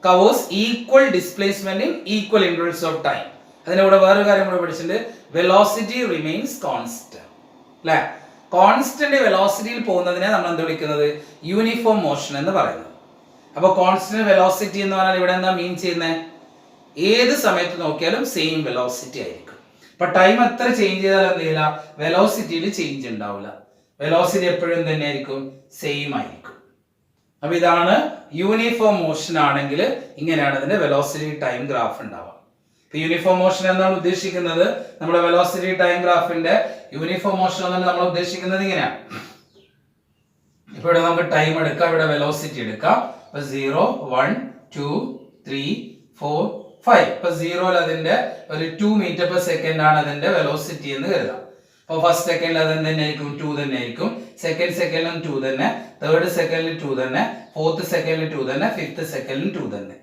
Covers equal displacement in equal intervals of time. അതിന്റെ കൂടെ വേറൊരു കാര്യം കൂടെ പഠിച്ചിട്ടുണ്ട്, വെലോസിറ്റി റിമെയിൻസ് കോൺസ്റ്റന്റ്. അല്ലേ? കോൺസ്റ്റന്റ് വെലോസിറ്റിയിൽ പോകുന്നതിനെ നമ്മൾ എന്ത് വിളിക്കുന്നത്? യൂണിഫോം മോഷൻ എന്ന് പറയുന്നത്. അപ്പോൾ കോൺസ്റ്റന്റ് വെലോസിറ്റി എന്ന് പറഞ്ഞാൽ ഇവിടെ എന്താ മീൻ ചെയ്യുന്നത്? ഏത് സമയത്ത് നോക്കിയാലും സെയിം വെലോസിറ്റി ആയിരിക്കും. അപ്പൊ ടൈം എത്ര ചേഞ്ച് ചെയ്താലും എന്ത് ചെയ്യില്ല, വെലോസിറ്റിയിൽ ചേഞ്ച് ഉണ്ടാവില്ല. വെലോസിറ്റി എപ്പോഴും തന്നെ ആയിരിക്കും, സെയിം ആയിരിക്കും. അപ്പൊ ഇതാണ് യൂണിഫോം മോഷൻ ആണെങ്കിൽ ഇങ്ങനെയാണ് ഇതിന്റെ വെലോസിറ്റി ടൈം ഗ്രാഫ് ഉണ്ടാവുക. ഇപ്പൊ യൂണിഫോം മോഷൻ എന്നാണ് ഉദ്ദേശിക്കുന്നത്, നമ്മുടെ വെലോസിറ്റി ടൈം ഗ്രാഫിന്റെ യൂണിഫോം മോഷൻ എന്നാണ് നമ്മൾ ഉദ്ദേശിക്കുന്നത് ഇങ്ങനെയാണ്. ഇപ്പൊ ഇവിടെ നമുക്ക് ടൈം എടുക്കാം, ഇവിടെ വെലോസിറ്റി എടുക്കാം. ഇപ്പൊ 0, 1, 2, 3, 4, 5. ഇപ്പൊ 0 അതിന്റെ ഒരു 2 മീറ്റർ പെർ സെക്കൻഡ് ആണ് അതിന്റെ വെലോസിറ്റി എന്ന് കരുതാം. അപ്പോൾ ഫസ്റ്റ് സെക്കൻഡിൽ അത് തന്നെ ആയിരിക്കും, 2 തന്നെ ആയിരിക്കും. സെക്കൻഡ് സെക്കൻഡിലും 2 തന്നെ, തേർഡ് സെക്കൻഡിൽ 2 തന്നെ, ഫോർത്ത് സെക്കൻഡിൽ 2 തന്നെ, ഫിഫ്ത്ത് സെക്കൻഡിലും 2 തന്നെ.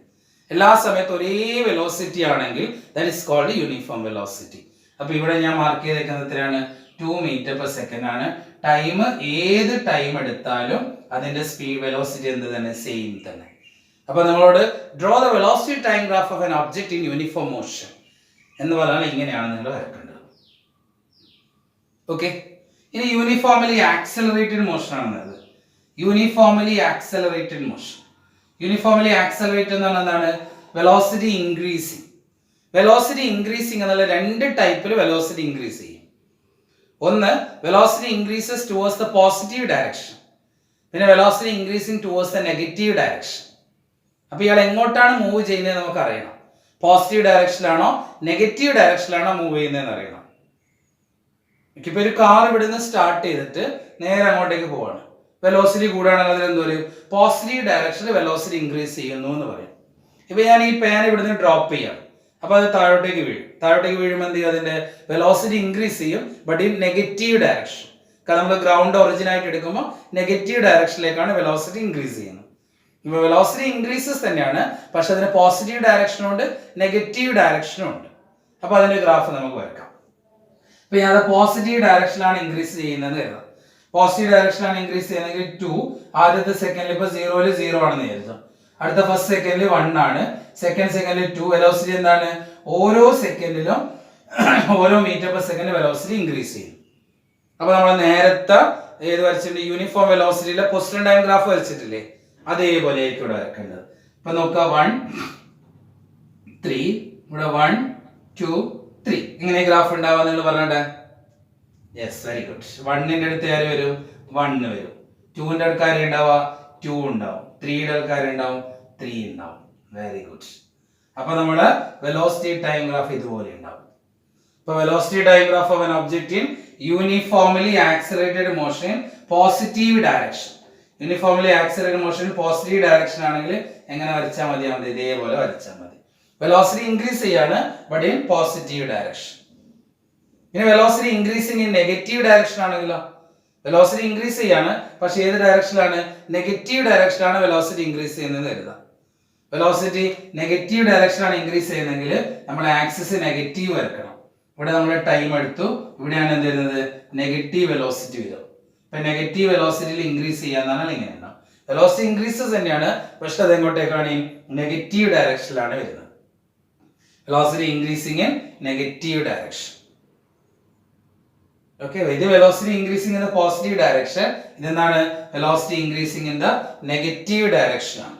എല്ലാ സമയത്തും ഒരേ വെലോസിറ്റി ആണെങ്കിൽ that is called uniform velocity. അപ്പൊ ഇവിടെ ഞാൻ മാർക്ക് ചെയ്തേക്കുന്നത് എത്രയാണ്? 2 മീറ്റർ പെർ സെക്കൻഡ് ആണ്. ടൈം ഏത് ടൈം എടുത്താലും അതിന്റെ സ്പീഡ് വെലോസിറ്റി എന്ത് തന്നെ, സെയിം തന്നെ. അപ്പൊ നമ്മളോട് draw the velocity time graph of an object in uniform motion എന്ന് പറഞ്ഞാൽ ഇങ്ങനെയാണ് നിങ്ങൾ വരക്കേണ്ടത്. ഓക്കെ, ഇനി യൂണിഫോമലി ആക്സലറേറ്റഡ് മോഷൻ ആണെന്നത്. യൂണിഫോമലി ആക്സലറേറ്റഡ് മോഷൻ, യൂണിഫോമലി ആക്സലറേറ്റഡ് എന്ന് പറഞ്ഞാൽ എന്താണ്? Velocity increasing. വെലോസിറ്റി ഇൻക്രീസിങ് എന്നുള്ള രണ്ട് ടൈപ്പിൽ വെലോസിറ്റി ഇൻക്രീസ് ചെയ്യും. ഒന്ന്, velocity increases towards the positive direction. പിന്നെ velocity increasing towards the negative direction. അപ്പൊ ഇയാൾ എങ്ങോട്ടാണ് മൂവ് ചെയ്യുന്നത് നമുക്ക് അറിയണം. പോസിറ്റീവ് ഡയറക്ഷനിലാണോ നെഗറ്റീവ് ഡയറക്ഷനിലാണോ മൂവ് ചെയ്യുന്നതെന്ന് അറിയണം. ഇപ്പൊ ഒരു കാർ ഇവിടുന്ന് സ്റ്റാർട്ട് ചെയ്തിട്ട് നേരെ അങ്ങോട്ടേക്ക് പോവാണ്. വെലോസിറ്റി കൂടുകയാണെങ്കിൽ അതിലെന്ത് പറയും? പോസിറ്റീവ് ഡയറക്ഷനിൽ വെലോസിറ്റി ഇൻക്രീസ് ചെയ്യുന്നു എന്ന് പറയും. ഇപ്പൊ ഞാൻ ഈ പേന ഇവിടുന്ന് ഡ്രോപ്പ് ചെയ്യാം, അപ്പൊ അത് താഴോട്ടേക്ക് വീഴും. താഴോട്ടേക്ക് വീഴുമ്പോൾ എന്ത് ചെയ്യും? അതിന്റെ വെലോസിറ്റി ഇൻക്രീസ് ചെയ്യും, ബട്ട് ഇൻ നെഗറ്റീവ് ഡയറക്ഷൻ. കാരണം നമ്മൾ ഗ്രൗണ്ട് ഒറിജിൻ ആയിട്ട് എടുക്കുമ്പോൾ നെഗറ്റീവ് ഡയറക്ഷനിലേക്കാണ് വെലോസിറ്റി ഇൻക്രീസ് ചെയ്യുന്നത്. ഇപ്പൊ വെലോസിറ്റി ഇൻക്രീസസ് തന്നെയാണ്, പക്ഷെ അതിന് പോസിറ്റീവ് ഡയറക്ഷനും ഉണ്ട്, നെഗറ്റീവ് ഡയറക്ഷനും ഉണ്ട്. അപ്പൊ അതിന്റെ ഗ്രാഫ് നമുക്ക് വരക്കാം. ഇപ്പൊ ഞാൻ പോസിറ്റീവ് ഡയറക്ഷനിലാണ് ഇൻക്രീസ് ചെയ്യുന്നത് കരുതാം. പോസിറ്റീവ് ഡയറക്ഷനിലാണ് ഇൻക്രീസ് ചെയ്യുന്നതെങ്കിൽ 2, ആദ്യത്തെ സെക്കൻഡിൽ ഇപ്പൊ 0 0 ആണെന്ന് കരുതാം. അടുത്ത ഫസ്റ്റ് സെക്കൻഡിൽ 1 ആണ്, സെക്കൻഡ് സെക്കൻഡിൽ 2. വെലോസിറ്റി എന്താണ്? ഓരോ സെക്കൻഡിലും ഓരോ metre per second velocity increase ചെയ്യും. അപ്പൊ നമ്മൾ നേരത്തെ ഏത് വരച്ചിട്ടുണ്ട്? യൂണിഫോം വെലോസിറ്റിയിലെ പൊസിഷൻ ടൈം ഗ്രാഫ് വരച്ചിട്ടില്ലേ? അതേപോലെ ആയിരിക്കും ഇവിടെ വരക്കേണ്ടത്. ഇപ്പൊ നോക്കുക, 1, 3, ഇവിടെ 1, 2, 3. ഇങ്ങനെ ഗ്രാഫ് ഉണ്ടാവുക നിങ്ങൾ പറഞ്ഞിട്ട്. Yes, very good. 1ന്റെ അടുത്ത് ആര് വരും? 1 വരും. 2ന്റെ അടുത്ത് ആര് ഉണ്ടാവുക? 2 ഉണ്ടാവും. 3യുടെ അടുത്ത് ഉണ്ടാവും? 3 ഉണ്ടാവും. Very good. അപ്പൊ നമ്മുടെ വെലോസിറ്റി ടൈം ഗ്രാഫ് ഇതുപോലെ ഉണ്ടാവും. ഇപ്പൊ velocity time graph of an object in uniformly accelerated motion in positive direction. Uniformly accelerated motion positive direction ആണെങ്കിൽ എങ്ങനെ വരച്ചാൽ മതി? ഇതേപോലെ വരച്ചാൽ മതി. വെലോസിറ്റി ഇൻക്രീസ് ചെയ്യാണ്, ബട്ട് ഇൻ പോസിറ്റീവ് ഡയറക്ഷൻ. ഇനി velocity increasing in negative direction ആണെങ്കിലോ? വെലോസിറ്റി ഇൻക്രീസ് ചെയ്യാണ്, പക്ഷെ ഏത് ഡയറക്ഷനിലാണ്? നെഗറ്റീവ് ഡയറക്ഷനിലാണ് വെലോസിറ്റി ഇൻക്രീസ് ചെയ്യുന്നത് കരുതാം. വെലോസിറ്റി നെഗറ്റീവ് ഡയറക്ഷനാണ് ഇൻക്രീസ് ചെയ്യുന്നതെങ്കിൽ നമ്മൾ ആക്സിസ് നെഗറ്റീവ് വരക്കണം. ഇവിടെ നമ്മൾ ടൈം എടുത്തു, ഇവിടെയാണ് എന്ത് വരുന്നത്? നെഗറ്റീവ് വെലോസിറ്റി വരും. ഇപ്പൊ നെഗറ്റീവ് വെലോസിറ്റിയിൽ ഇൻക്രീസ് ചെയ്യാന്നാണ് ഇങ്ങനെ ഉണ്ടാവും. വെലോസിറ്റി ഇൻക്രീസസ് തന്നെയാണ്, പക്ഷെ അത് എങ്ങോട്ടേക്കാണ്? നെഗറ്റീവ് ഡയറക്ഷനിലാണ് വരുന്നത്. Velocity increasing in negative direction. Okay, ഇത് velocity increasing in the positive direction. ഇതെന്താണ്? Velocity increasing in the negative direction ആണ്.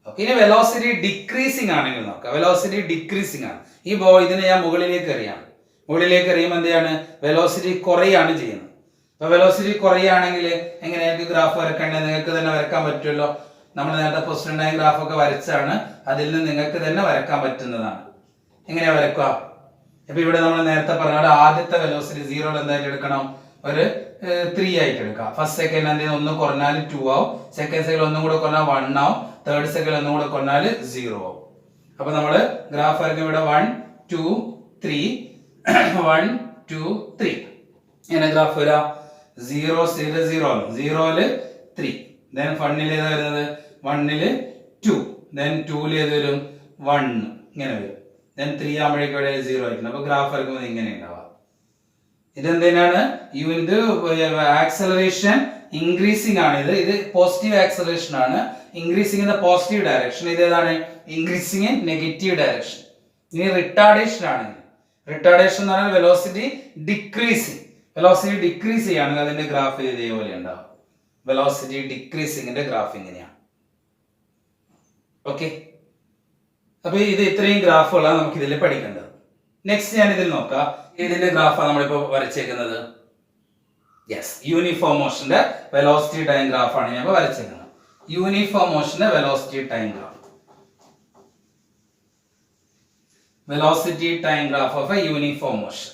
ഓക്കെ, ഇനി വെലോസിറ്റി ഡിക്രീസിങ് ആണെങ്കിൽ നോക്കാം. വെലോസിറ്റി ഡിക്രീസിങ് ആണ്. ഈ ഇതിനെ ഞാൻ മുകളിലേക്ക് എറിയാണ്. മുകളിലേക്ക് എറിയുമ്പോൾ എന്ത് ചെയ്യാണ്? വെലോസിറ്റി കുറയാണ് ചെയ്യുന്നത്. അപ്പൊ വെലോസിറ്റി കുറയാണെങ്കിൽ എങ്ങനെയായിരിക്കും ഗ്രാഫ് വരക്കേണ്ടത്? നിങ്ങൾക്ക് തന്നെ വരക്കാൻ പറ്റുമല്ലോ. നമ്മൾ നേരത്തെ പൊസിഷൻ ടൈം ഗ്രാഫ് ഒക്കെ വരച്ചാണ്, അതിൽ നിന്ന് നിങ്ങൾക്ക് തന്നെ വരക്കാൻ പറ്റുന്നതാണ്. എങ്ങനെയാ വരക്കുക? ഇപ്പൊ ഇവിടെ നമ്മൾ നേരത്തെ പറഞ്ഞ ആദ്യത്തെ വെലോസിറ്റി 0 എന്തായിട്ട് എടുക്കണം? ഒരു 3 ആയിട്ട് എടുക്കാം. ഫസ്റ്റ് സെക്കൻഡ് എന്തെങ്കിലും ഒന്ന് കുറഞ്ഞാൽ 2 ആവും, സെക്കൻഡ് സെക്കൻഡ് ഒന്നും കൂടെ കുറഞ്ഞാൽ 1 ആവും, തേർഡ് സെക്കൻഡ് ഒന്നും കൂടെ കുറഞ്ഞാൽ 0 ആവും. അപ്പൊ നമ്മള് ഗ്രാഫ് വരയ്ക്കും. ഇവിടെ 1 2 3 1 2 3 എങ്ങനെ ഗ്രാഫ് വരാം? 0 0 0 0 0ല് 3, then 1ൽ ഏതാ വരുന്നത്? 1ൽ 2, ദെൻ 2 ഏത് വരും 1 ഇങ്ങനെ വരും, ദെൻ 3 ആകുമ്പോഴേക്കും ഇവിടെ 0 ആയിട്ടുണ്ട്. അപ്പോൾ ഗ്രാഫ് വരക്കുമ്പോൾ ഇങ്ങനെ ഉണ്ടാവുക. ഇതെന്തിനാണ്? ഇത് ആക്സലറേഷൻ ഇൻക്രീസിംഗ് ആണ്. ഇത് പോസിറ്റീവ് ആക്സലറേഷൻ ആണ്, increasing in the positive direction. ഇത് ഏതാണ്? Increasing in negative direction. ഇനി റിട്ടാർഡേഷൻ ആണ്. റിട്ടാർഡേഷൻ എന്ന് പറഞ്ഞാൽ വെലോസിറ്റി ഡിക്രീസിങ്. വെലോസിറ്റി ഡിക്രീസ് ചെയ്യുകയാണെങ്കിൽ അതിന്റെ ഗ്രാഫ് ഇതേപോലെ ഉണ്ടാവും. വെലോസിറ്റി ഡിക്രീസിംഗിന്റെ ഗ്രാഫ് ഇങ്ങനെയാണ്. ഓക്കെ, അപ്പൊ ഇത് ഇത്രയും ഗ്രാഫുകളാണ് നമുക്ക് ഇതിൽ പഠിക്കേണ്ടത്. നെക്സ്റ്റ് ഞാൻ ഇതിൽ നോക്കാം. ഇതിന്റെ ഗ്രാഫാണ് നമ്മളിപ്പോ വരച്ചേക്കുന്നത്. യെസ്, യൂണിഫോം മോഷന്റെ വെലോസിറ്റി ടൈം ഗ്രാഫാണ് ഞാൻ വരച്ചേക്കുന്നത്. യൂണിഫോം മോഷന്റെ velocity time graph. Velocity time graph of a uniform motion.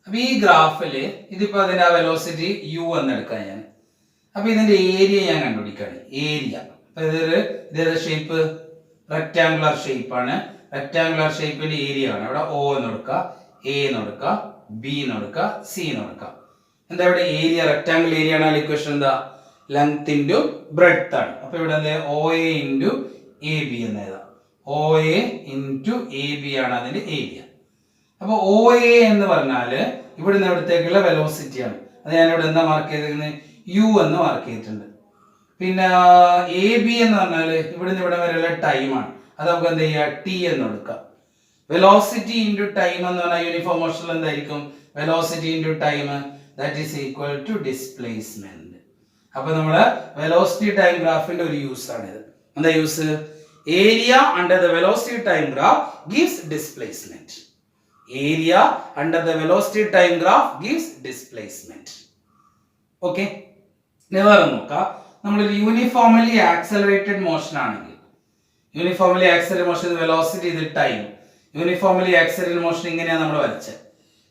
അപ്പൊ ഈ ഗ്രാഫില് ഇതിപ്പോ അതിന്റെ ആ വെലോസിറ്റി യു എന്ന് എടുക്കാം ഞാൻ. അപ്പൊ ഇതിന്റെ ഏരിയ ഞാൻ കണ്ടുപിടിക്കുകയാണ്. ഏരിയ അപ്പൊ ഇതേത് ഷേപ്പ്? റെക്ടാങ്കുലർ ഷേപ്പ് ആണ്. റെക്ടാങ്കുലർ ഷേപ്പിന്റെ ഏരിയ ആണ്. ഇവിടെ O എന്ന് കൊടുക്കുക, A എന്ന് കൊടുക്കുക, B എന്ന് കൊടുക്കുക, C എന്ന് കൊടുക്കുക. എന്താ ഇവിടെ ഏരിയ? റെക്ടാങ്കിൾ ഏരിയ ആണ്. ഇക്വേഷൻ എന്താ? ലെങ്ത് ഇൻറ്റു ബ്രെഡ്ത്ത് ആണ്. അപ്പൊ ഇവിടെ എന്താ? OA ഇൻറ്റു AB എന്ന് എഴുതാം. OA ഇൻറ്റു AB ആണ് അതിന്റെ ഏരിയ. അപ്പൊ OA എന്ന് പറഞ്ഞാല് ഇവിടുന്ന് ഇവിടത്തേക്കുള്ള വെലോസിറ്റി ആണ്. അത് ഞാൻ ഇവിടെ എന്താ മാർക്ക് ചെയ്തിരിക്കുന്നത്? U എന്ന് മാർക്ക് ചെയ്തിട്ടുണ്ട്. പിന്നെ AB എന്ന് പറഞ്ഞാല് ഇവിടുന്ന് ഇവിടെ വരെയുള്ള ടൈമാണ്. അത് നമുക്ക് എന്ത് ചെയ്യാം? T എന്ന് കൊടുക്കാം. വെലോസിറ്റി ഇൻറ്റു ടൈം എന്ന് പറഞ്ഞാൽ യൂണിഫോം മോഷനിൽ എന്തായിരിക്കും? Velocity into time that is equal to displacement. അപ്പൊ നമ്മള് വെലോസിറ്റി ടൈം ഗ്രാഫിന്റെ ഒരു യൂസ് ആണിത്. എന്താ use? Area under the velocity time graph gives displacement. Area under the velocity time graph gives displacement. Okay, വേറെ നോക്കാം. നമ്മളൊരു യൂണിഫോമലി ആക്സലറേറ്റഡ് മോഷൻ ആണെങ്കിൽ, യൂണിഫോമലി ആക്സലറേറ്റഡ് മോഷൻ വെലോസിറ്റി ഇത് ടൈം. യൂണിഫോമലി ആക്സലറേറ്റഡ് മോഷൻ ഇങ്ങനെയാണ് നമ്മൾ വരച്ചത്.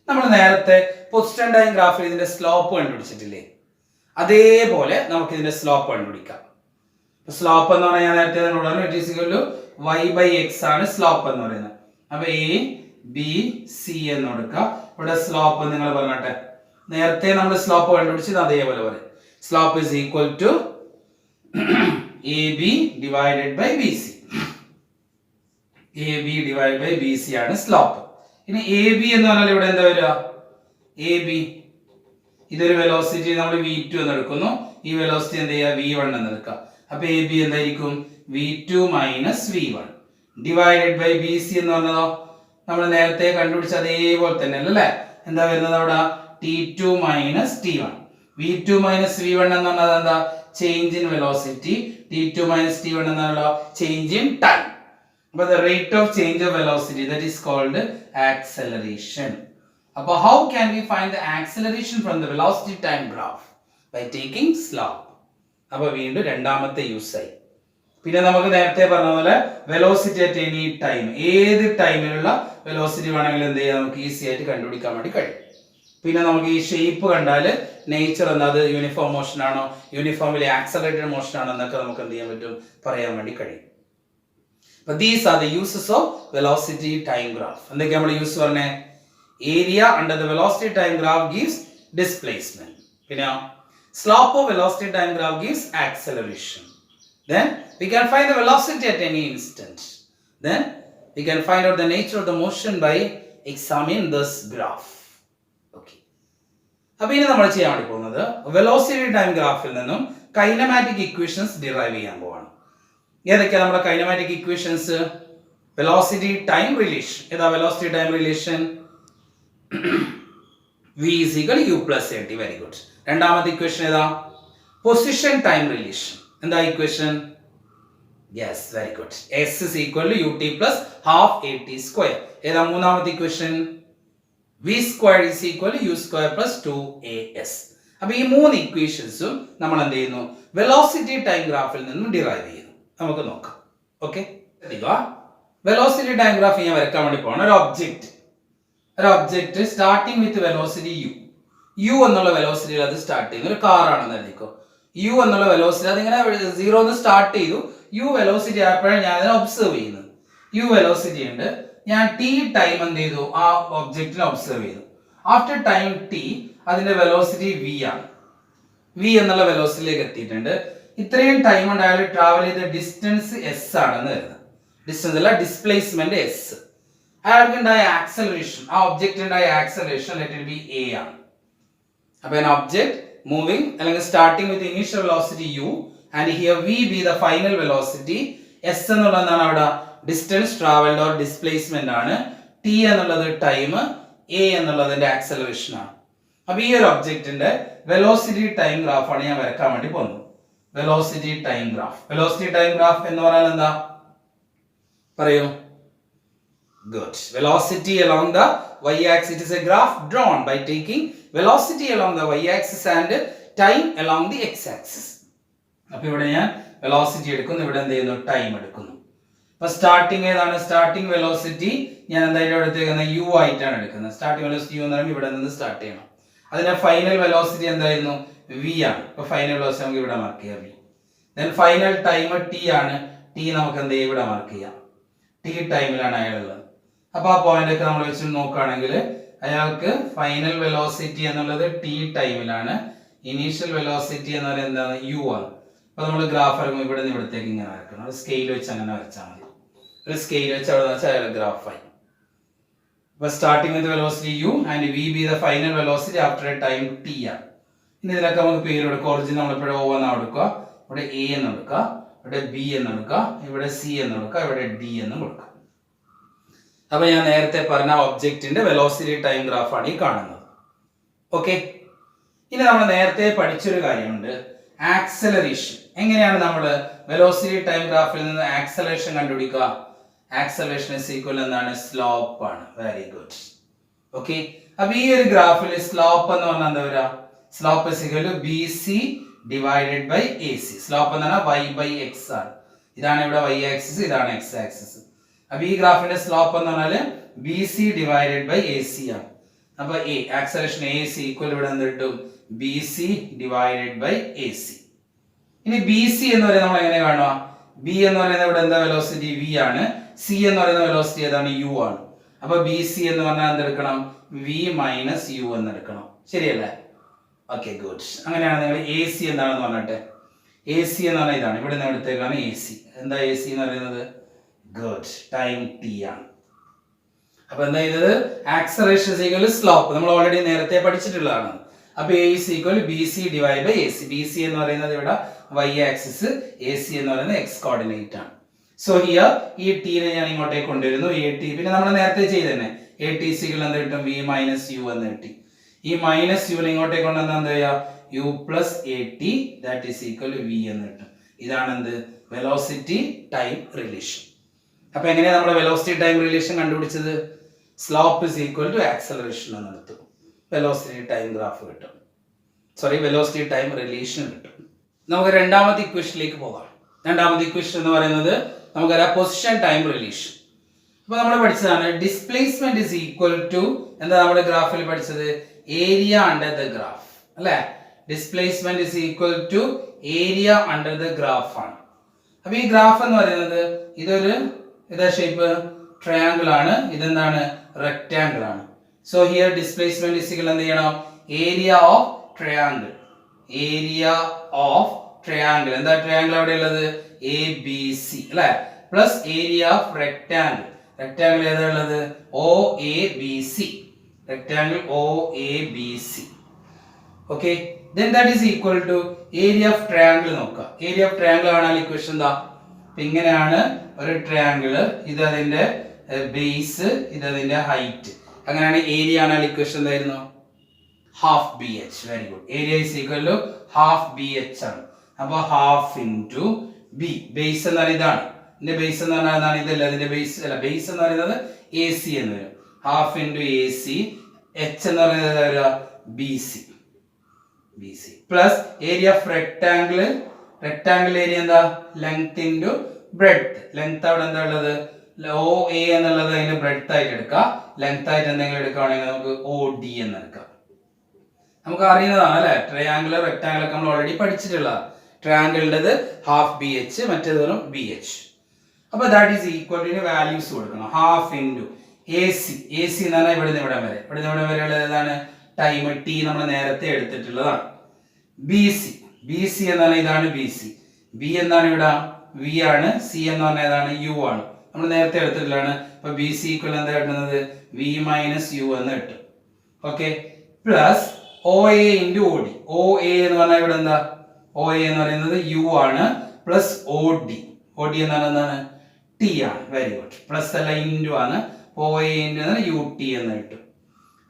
നമ്മൾ നേരത്തെ പൊസിഷൻ ടൈം ഗ്രാഫിൽ ഇതിന്റെ സ്ലോപ്പ് കണ്ടുപിടിച്ചിട്ടില്ലേ? അതേപോലെ നമുക്ക് ഇതിന്റെ സ്ലോപ്പ് കണ്ടുപിടിക്കാം. സ്ലോപ്പ് എന്ന് പറഞ്ഞാൽ ഞാൻ നേരത്തെ it is equal to y/x ആണ് സ്ലോപ്പ് എന്ന് പറയുന്നത്. അപ്പൊ A B C എന്ന് കൊടുക്കുക. ഇവിടെ സ്ലോപ്പ് നിങ്ങൾ പറഞ്ഞോട്ടെ. നേരത്തെ നമ്മൾ സ്ലോപ്പ് കണ്ടുപിടിച്ചത് അതേപോലെ പറയും. Slope is equal to AB divided by BC. AB divide by BC ആണ് സ്ലോപ്പ്. ഇനി AB എന്ന് പറഞ്ഞാൽ ഇവിടെ എന്താ വരിക? AB ഇതൊരു വെലോസിറ്റി നമ്മൾ V2 എന്ന് എടുക്കുന്നു. ഈ വെലോസിറ്റി എന്ത് ചെയ്യുക? V1 എന്ന് എടുക്കുക. അപ്പൊ AB എന്തായിരിക്കും? V2 minus V1 divided by BC എന്ന് പറഞ്ഞതോ നമ്മൾ നേരത്തെ കണ്ടുപിടിച്ച അതേപോലെ തന്നെ അല്ലേ? എന്താ വരുന്നത് അവിടെ? T2 minus T1. V2 minus V1 എന്ന് പറഞ്ഞാൽ എന്താ? Change in velocity. T2 minus T1 എന്ന് പറഞ്ഞാൽ ചേഞ്ച് ഇൻ ടൈം. അപ്പൊ the rate of change of velocity that is called acceleration. അപ്പൊ how can we find the acceleration from the velocity time graph? By taking slope. അപ്പൊ വീണ്ടും രണ്ടാമത്തെ use ആയി. പിന്നെ നമുക്ക് നേരത്തെ പറഞ്ഞ പോലെ വെലോസിറ്റി അറ്റ് എനി ടൈം, ഏത് ടൈമിലുള്ള വെലോസിറ്റി വേണമെങ്കിലും എന്ത് ചെയ്യാം? നമുക്ക് ഈസി ആയിട്ട് കണ്ടുപിടിക്കാൻ വേണ്ടി കഴിയും. പിന്നെ നമുക്ക് ഈ ഷേപ്പ് കണ്ടാൽ നേച്ചർ എന്താ? അത് യൂണിഫോം മോഷൻ ആണോ, യൂണിഫോമിലി ആക്സലറേറ്റഡ് മോഷൻ ആണോ എന്നൊക്കെ നമുക്ക് എന്ത് ചെയ്യാൻ പറ്റും? പറയാൻ വേണ്ടി കഴിയും. But these are the uses of velocity time graph. എന്തൊക്കെയാ നമ്മൾ യൂസ് പറഞ്ഞേ? Area under the velocity time graph gives displacement. പിന്നെ slope of velocity time graph gives acceleration. Then we can find the velocity at any instant. Then we can find out the nature of the motion by examining this graph. Okay. അപ്പോൾ ഇനി നമ്മൾ ചെയ്യാൻ വേണ്ടി പോകുന്നത് velocity time ഗ്രാഫിൽ നിന്നും kinematic equations derive ചെയ്യാൻ പോവാണ്. ഏതൊക്കെയാണ് നമ്മുടെ kinematic equations? Velocity time relation. ഏതാ velocity time relation? V is equal to U plus at. Very good. രണ്ടാമത്തെ ഇക്വേഷൻ ഏതാ? Position time relation. എന്താ equation? Yes, very good. S is equal to ut plus half at square. ഏതാ മൂന്നാമത്തെ equation? V square is equal to U square plus 2as. അപ്പൊ ഈ മൂന്ന് ഇക്വേഷൻസും നമ്മൾ എന്ത് ചെയ്യുന്നു? വെലോസിറ്റി ടൈം ഗ്രാഫിൽ നിന്നും ഡിറൈവ് ചെയ്യുന്നു. നമുക്ക് നോക്കാം. ഓക്കെ, വെലോസിറ്റി ടൈം ഗ്രാഫ് ഞാൻ വരയ്ക്കാൻ വേണ്ടി പോകണം. ഒരു object starting with velocity u എന്നുള്ള വെലോസിറ്റിയിൽ അത് സ്റ്റാർട്ട് ചെയ്യുന്നു. ഒരു കാർ ആണെന്ന് എഴുതിക്കോ. u എന്നുള്ള വെലോസിറ്റി അതിങ്ങനെ 0 എന്ന് സ്റ്റാർട്ട് ചെയ്തു. u വെലോസിറ്റി ആയപ്പോഴാണ് ഞാൻ അതിനെ ഒബ്സർവ് ചെയ്യുന്നത്. u വെലോസിറ്റി ഉണ്ട്. ഞാൻ t ടൈം എന്ത് ചെയ്തു? ആ ഒബ്ജക്റ്റിനെ ഒബ്സർവ് ചെയ്തു. ആഫ്റ്റർ ടൈം t അതിന്റെ വെലോസിറ്റി v ആണ്. v എന്നുള്ള വെലോസിറ്റിയിലേക്ക് എത്തിയിട്ടുണ്ട്. ഇത്രയും ടൈം കൊണ്ട് അയാൾ ട്രാവൽ ചെയ്ത ഡിസ്റ്റൻസ് എസ് ആണെന്ന് കരുതാം. ഡിസ്റ്റൻസ് അല്ല, ഡിസ്പ്ലേസ്മെന്റ് എസ്. അയാൾക്ക് ഉണ്ടായ ആക്സലറേഷൻ, ആ ഒബ്ജക്റ്റ് ഉണ്ടായ acceleration let it be A ആണ്. അപ്പൊ an object moving അല്ലെങ്കിൽ starting with initial velocity u and here v be the final velocity, s എന്നുള്ളത് എന്താണ് അവിടെ ഡിസ്റ്റൻസ് ട്രാവൽഡ് ഓർ ഡിസ്പ്ലേസ്മെന്റ് ആണ്, t എന്നുള്ളത് ടൈം, a എന്നുള്ളതിന്റെ ആക്സലറേഷൻ ആണ്. അപ്പൊ ഈ ഒരു ഒബ്ജക്റ്റിന്റെ വെലോസിറ്റി ടൈം ഗ്രാഫ് ആണ് ഞാൻ വരക്കാൻ വേണ്ടി പോകുന്നത്. Velocity time graph. Velocity time graph എന്ന് പറഞ്ഞാൽ എന്താ പറയൂ? Good. Velocity along the y-axis, it is a graph drawn by taking velocity along the y-axis and time along the x-axis. അപ്പോൾ ഇവിടെ ഞാൻ വെലോസിറ്റി എടുക്കുന്നു, ഇവിടെ എന്ത് ചെയ്യുന്നു? ടൈം എടുക്കുന്നു. അപ്പോൾ സ്റ്റാർട്ടിംഗ് ഏതാണ്? സ്റ്റാർട്ടിംഗ് വെലോസിറ്റി ഞാൻ എന്തായാലും എടുത്തേക്കുന്നത് u ആയിട്ടാണ് എടുക്കുന്നത്. സ്റ്റാർട്ടിംഗ് വെലോസിറ്റി u എന്ന് പറയുമ്പോൾ ഇവിടെ നിന്ന് സ്റ്റാർട്ട് ചെയ്യണം. അതിന്റെ ഫൈനൽ വെലോസിറ്റി എന്തായിരുന്നു? v ആണ്. അപ്പോൾ ഫൈനൽ വെലോസിറ്റി നമുക്ക് ഇവിടെ മാർക്ക് ചെയ്യാം v. Then final time t ആണ്. t നമുക്ക് എന്ത് ചെയ്യാം? ഇവിടെ മാർക്ക് ചെയ്യാം. t ടൈമിലാണ് അയാളുള്ളത്. അപ്പൊ ആ പോയിന്റ് ഒക്കെ നമ്മൾ വെച്ച് നോക്കുകയാണെങ്കിൽ അയാൾക്ക് ഫൈനൽ വെലോസിറ്റി എന്നുള്ളത് ടി ടൈമിലാണ്, ഇനീഷ്യൽ വെലോസിറ്റി എന്ന് പറയുന്നത് എന്താണ്? യു ആണ്. അപ്പൊ നമ്മൾ ഗ്രാഫ് വരക്കുമ്പോൾ ഇവിടെ നിന്ന് ഇവിടത്തേക്ക് ഇങ്ങനെ വരക്കണം. ഒരു സ്കെയിൽ വെച്ച് അങ്ങനെ വരച്ചാൽ മതി. ഒരു സ്കെയിൽ വെച്ച് അവിടെ വെച്ചാൽ അയാൾ ഗ്രാഫായി. അപ്പൊ starting with velocity you and we B the final velocity after A time T ആണ്. ഇനി ഇതിലൊക്കെ നമുക്ക് പേര് കൊടുക്കുക. ഒറിജിൻ നമ്മളിപ്പോഴും ഓ എന്ന് കൊടുക്കുക, ഇവിടെ എ എന്ന് കൊടുക്കുക, ഇവിടെ ബി എന്ന് കൊടുക്കുക, ഇവിടെ സി എന്ന് കൊടുക്കുക, ഇവിടെ ഡി എന്ന് കൊടുക്കുക. അപ്പൊ ഞാൻ നേരത്തെ പറഞ്ഞ ഒബ്ജക്റ്റിന്റെ വെലോസിറ്റി ടൈം ഗ്രാഫ് ആണ് ഈ കാണുന്നത്. ഓക്കെ, ഇനി നമ്മൾ നേരത്തെ പഠിച്ചൊരു കാര്യമുണ്ട്, ആക്സലറേഷൻ. എങ്ങനെയാണ് നമ്മൾ വെലോസിറ്റി ടൈം ഗ്രാഫിൽ നിന്ന് ആക്സലറേഷൻ കണ്ടുപിടിക്കുക? ആക്സലറേഷൻ ഇസ് ഈക്വൽ എന്താണ്? സ്ലോപ്പ് ആണ്. Very good. ഓക്കെ, അപ്പൊ ഈ ഒരു ഗ്രാഫിൽ സ്ലോപ്പ് എന്ന് പറഞ്ഞാൽ എന്താ വരിക? Slope is equal to B C divided by A C. Slope എന്ന് പറഞ്ഞാൽ y ബൈ എക്സ് ആണ്. ഇതാണ് ഇവിടെ y ആക്സിസ്, ഇതാണ് x ആക്സിസ്. അപ്പൊ ഈ ഗ്രാഫിന്റെ സ്ലോപ്പ് എന്ന് പറഞ്ഞാല് B C divided by A C ആണ്. അപ്പൊ A acceleration A C equal ഇവിടെ എന്ത് കിട്ടും? B C divided by A C. ഇനി ബി സി എന്ന് പറയുന്നത് നമ്മൾ എങ്ങനെ കാണുക? ബി എന്ന് പറയുന്നത് ഇവിടെ എന്താ വെലോസിറ്റി? വി ആണ്. സി എന്ന് പറയുന്ന വെലോസിറ്റി ഏതാണ്? യു ആണ്. അപ്പൊ ബി സി എന്ന് പറഞ്ഞാൽ എന്തെടുക്കണം? വി മൈനസ് യു എന്ന് എടുക്കണം. ശരിയല്ലേ? Okay, good. അങ്ങനെയാണ് നിങ്ങൾ എ സി എന്താണെന്ന് പറഞ്ഞിട്ട്. എ സി എന്ന് പറഞ്ഞാൽ ഇതാണ്, ഇവിടെ നിന്ന് എടുത്തേക്കാണ് എ സി. എന്താ എ സി എന്ന് പറയുന്നത്? ഗുഡ്, ടൈം ടി ആണ്. അപ്പൊ എന്താ ചെയ്തത്? Acceleration is equal to slope. നമ്മൾ ഓൾറെഡി നേരത്തെ പഠിച്ചിട്ടുള്ളതാണ്. അപ്പൊ A is equal B C divide by A C. B C എന്ന് പറയുന്നത് ഇവിടെ y ആക്സിസ്, എ സി എന്ന് പറയുന്നത് x കോർഡിനേറ്റ് ആണ്. സോ ഹിയർ ഈ ടീനെ ഞാൻ ഇങ്ങോട്ടേക്ക് കൊണ്ടുവരുന്നു. എ ടി പിന്നെ നമ്മൾ നേരത്തെ ചെയ്ത് തന്നെ എ ടി സികൾ എന്ത് കിട്ടും? വി മൈനസ് യു എന്ന് കിട്ടി. ഈ മൈനസ് യുവിനെ ഇങ്ങോട്ടേക്ക് കൊണ്ടുവന്നാൽ എന്താ ചെയ്യാ? U plus A T that is equal to V എന്ന് കിട്ടും. ഇതാണ് എന്ത്? Velocity time relation. അപ്പൊ എങ്ങനെയാണ് നമ്മൾ വെലോസിറ്റി ടൈം റിലേഷൻ കണ്ടുപിടിച്ചത്? Slope is equal to acceleration എന്ന് എടുത്തു. വെലോസിറ്റി ടൈം ഗ്രാഫ് കിട്ടും. സോറി, വെലോസിറ്റി ടൈം റിലേഷൻ കിട്ടും. നമുക്ക് രണ്ടാമത്തെ ഇക്വേഷനിലേക്ക് പോകാം. രണ്ടാമത്തെ ഇക്വേഷൻ എന്ന് പറയുന്നത് നമുക്കറിയാം പൊസിഷൻ ടൈം റിലേഷൻ. അപ്പൊ നമ്മൾ പഠിച്ചതാണ് ഡിസ്പ്ലേസ്മെന്റ് ഇസ് ഈക്വൽ ടു എന്താ നമ്മുടെ ഗ്രാഫിൽ പഠിച്ചത്? ഏരിയ അണ്ടർ ദ ഗ്രാഫ് അല്ലെ? Displacement is equal to area under the graph ആണ്. അപ്പൊ ഈ ഗ്രാഫ് എന്ന് പറയുന്നത് ഇതൊരു ഇതാ ഷേപ്പ് ട്രയാങ്കിൾ ആണ്, ഇതെന്താണ്? റെക്ടാങ്കിൾ ആണ്. So here displacement is equal എന്ത് ചെയ്യണം? Area of triangle. Area of triangle എന്താ? ട്രയാങ്കിൾ അവിടെ ഉള്ളത് എ ബി സി അല്ലെ? Plus area of rectangle. Rectangle ഏതാ ഉള്ളത്? O A B C. Rectangle O A B C. Okay, then that is equal to area of triangle നോക്കുക. Area of triangle ആണെങ്കിൽ equation എന്താ? ഇങ്ങനെയാണ് ഒരു ട്രയാങ്കിൾ, ഇത് അതിന്റെ ബേസ്, ഇത് അതിന്റെ ഹൈറ്റ്. അങ്ങനെയാണ് ഏരിയ ആണെങ്കിൽ ഇക്വേഷൻ എന്തായിരുന്നു? Half B H. Very good. Area is equal to half B H ആണ്. അപ്പൊ ഹാഫ് ഇൻറ്റു ബി. ബേസ് എന്ന് പറയുന്നത് ഇതാണ്. ഇതിന്റെ ബേസ് എന്ന് പറഞ്ഞാൽ എന്താണ്? ഇതല്ല, ഇതിന്റെ ബേസ് അല്ല. ബേസ് എന്ന് പറയുന്നത് എ സി എന്ന് വരും. Half into A C. H എന്ന് പറയുന്നത് B C. B C plus area of rectangle. Rectangle area എന്താ? Length into breadth. ലെങ്ത് അവിടെ എന്താ ഉള്ളത്? ഒ എ എന്നുള്ളത് അതിന്റെ ബ്രെഡ്ത്ത് ആയിട്ട് എടുക്കാം. ലെങ്ത് ആയിട്ട് എന്തെങ്കിലും എടുക്കുകയാണെങ്കിൽ നമുക്ക് ഒ ഡി എന്ന് എടുക്കാം. നമുക്ക് അറിയുന്നതാണ് അല്ലെ? ട്രയാങ്കിൾ റെക്ടാങ്കിൾ ഒക്കെ നമ്മൾ ഓൾറെഡി പഠിച്ചിട്ടുള്ളതാണ്. ട്രയാങ്കിളിൻ്റെത് ഹാഫ് ബി എച്ച്, മറ്റേത് വെറും ബി എച്ച്. അപ്പൊ that is equal to values കൊടുക്കണം. Half into A C. A C എന്ന് പറഞ്ഞാൽ ഇവിടുന്ന് ഇവിടം വരെ, ഇവിടുന്ന് ഇവിടം വരെ ഉള്ളത് ഏതാണ്? ടൈം ടി നമ്മൾ നേരത്തെ എടുത്തിട്ടുള്ളതാണ്. B C. ബി സി എന്ന് പറഞ്ഞാൽ ഇതാണ് ബി സി. ബി എന്താണ് ഇവിടെ? വി ആണ്. സി എന്ന് പറഞ്ഞാൽ ഏതാണ്? യു ആണ്. നമ്മൾ നേരത്തെ എടുത്തിട്ടുള്ളതാണ്. അപ്പൊ ബി സി ഈക്വൽ എന്താ കിട്ടുന്നത്? വി മൈനസ് യു എന്ന് കിട്ടും. Okay, plus O A into O D. O A എന്ന് പറഞ്ഞാൽ ഇവിടെ എന്താ? ഒ എ എന്ന് പറയുന്നത് യു ആണ്. Plus O D. O D എന്ന് പറഞ്ഞാൽ എന്താണ്? ടി ആണ്. Very good. പ്ലസ് അല്ല, ഇൻറ്റു ആണ്. O A into U T എന്ന് കിട്ടും.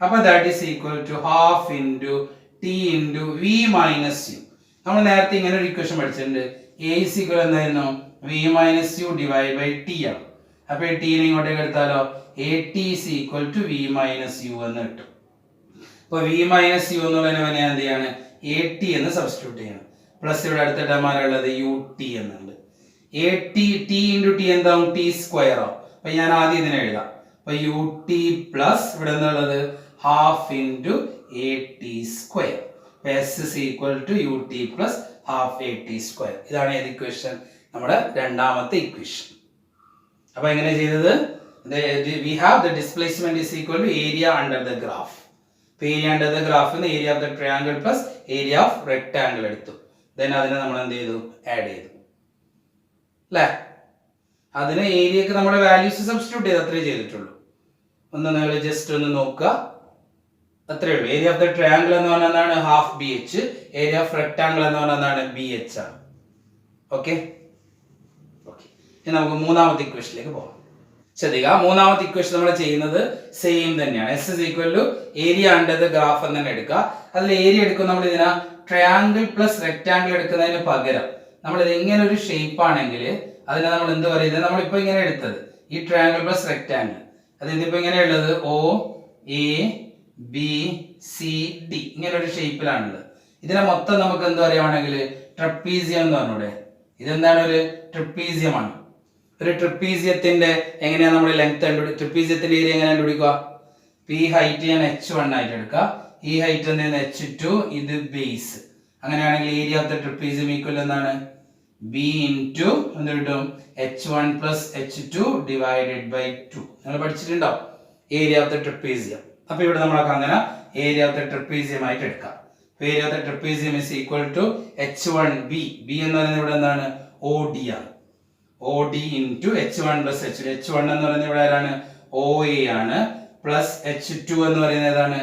അപ്പൊ that is equal to half into T into V minus U. നമ്മൾ നേരത്തെ ഇങ്ങനെ ഒരു ഇക്വേഷൻ പഠിച്ചിട്ടുണ്ട്. എ ഇസ് ഈക്വൽ എന്തായിരുന്നു? V minus U divide by T ആണ്. അപ്പൊ ഈ ടീനെ ഇങ്ങോട്ടേക്ക് എടുത്താലോ? A T is equal to V minus U എന്ന് കിട്ടും. അപ്പൊ വി മൈനസ് യു എന്നുള്ളതിനെ ഞാൻ എന്ത് ചെയ്യാണ്? എ ടി എന്ന് സബ്സ്റ്റിറ്റ്യൂട്ട് ചെയ്യണം. പ്ലസ് ഇവിടെ അടുത്ത ടേമാരുള്ളത് യു ടി എന്നുണ്ട്. A T T into T എന്താവും? ടി സ്ക്വയർ ആവും. അപ്പൊ ഞാൻ ആദ്യം ഇതിനെ എഴുതാം. അപ്പൊ യു ടി പ്ലസ് ഇവിടെ എന്താണുള്ളത്? Half into A T square. S is equal to U T plus half A T square. ഇതാണ് ഏത് ഇക്വേഷൻ? നമ്മുടെ രണ്ടാമത്തെ ഇക്വേഷൻ. അപ്പൊ എങ്ങനെ ചെയ്തത്? We have the displacement is equal to area under the graph. Area under the graph in the area of the triangle plus area of rectangle എടുത്തു. Then അതിനെ നമ്മൾ എന്ത് ചെയ്തു? ആഡ് ചെയ്തു. അല്ലേ? അതിന് ഏരിയക്ക് നമ്മുടെ വാല്യൂസ് സബ്സ്റ്റിറ്റ്യൂട്ട് ചെയ്ത് അത്രേ ചെയ്തിട്ടുള്ളൂ. ഒന്ന് നിങ്ങൾ ജസ്റ്റ് ഒന്ന് നോക്കുക. അത്രേ ഉള്ളൂ. ഏരിയ ഓഫ് ദ ട്രയാങ്കിൾ എന്ന് പറഞ്ഞാൽ എന്താണ്? Half B H. Area of rectangle എന്ന് പറഞ്ഞാൽ എന്താണ്? ബി എച്ച് ആണ്. ഓക്കെ, ഇനി നമുക്ക് മൂന്നാമത്തെ ഇക്വേഷനിലേക്ക് പോകാം. ശ്രദ്ധിക്കുക, മൂന്നാമത്തെ ഇക്വേഷൻ നമ്മൾ ചെയ്യുന്നത് സെയിം തന്നെയാണ്. S is equal to area under the graph എന്ന് തന്നെ എടുക്കുക. അതിൽ ഏരിയ എടുക്കും നമ്മൾ ഇതിനാ ട്രയാങ്കിൾ പ്ലസ് റെക്ടാങ്കിൾ എടുക്കുന്നതിന് പകരം നമ്മൾ ഇത് ഇങ്ങനെ ഒരു ഷേപ്പ് ആണെങ്കിൽ അതിനെ നമ്മൾ എന്ത് പറയുന്നത്? നമ്മളിപ്പോ ഇങ്ങനെ എടുത്തത് ഈ ട്രയാങ്കിൾ പ്ലസ് റെക്ടാങ്കിൾ, അത് ഇതിപ്പോ ഇങ്ങനെയുള്ളത് O A B C D ഇങ്ങനെ ഒരു ഷേപ്പിലാണുള്ളത്. ഇതിനെ മൊത്തം നമുക്ക് എന്ത് പറയുവാണെങ്കിൽ ട്രപ്പീസിയം എന്ന് പറഞ്ഞൂടെ? ഇതെന്താണ്? ഒരു ട്രപ്പീസിയമാണ്. ഒരു ട്രപ്പീസിയത്തിന്റെ എങ്ങനെയാണ് നമ്മൾ ലെങ്ത് ട്രപ്പീസിയത്തിന്റെ ഏരിയ എങ്ങനെ കണ്ടുപിടിക്കുക? ഈ ഹൈറ്റ് ഞാൻ h1 ആയിട്ട് എടുക്കുക. ഈ ഹൈറ്റ് എന്താണ്? h2. ഇത് ബേസ്. അങ്ങനെയാണെങ്കിൽ area of the trapezium equal എന്താണ്? b ഇൻറ്റു എന്ത് കിട്ടും? h1 plus h2 divided by 2. നിങ്ങൾ പഠിച്ചിട്ടുണ്ടോ ഏരിയ ഓഫ് ദ ട്രപ്പീസിയം? അപ്പൊ ഇവിടെ നമ്മളൊക്കെ അങ്ങനെ ഏരിയ ഓഫ് ദ ട്രപ്പീസിയം ആയിട്ട് എടുക്കാം. Area of the trapezium is equal to h1b. b എന്ന് പറയുന്നത് ഇവിടെ എന്താണ്? OD ആണ്. OD into h1 plus h2. h1 എന്ന് പറയുന്നത് ഇവിടെ ആരാണ്? OA ആണ്. പ്ലസ് h2 എന്ന് പറയുന്നത് ഏതാണ്?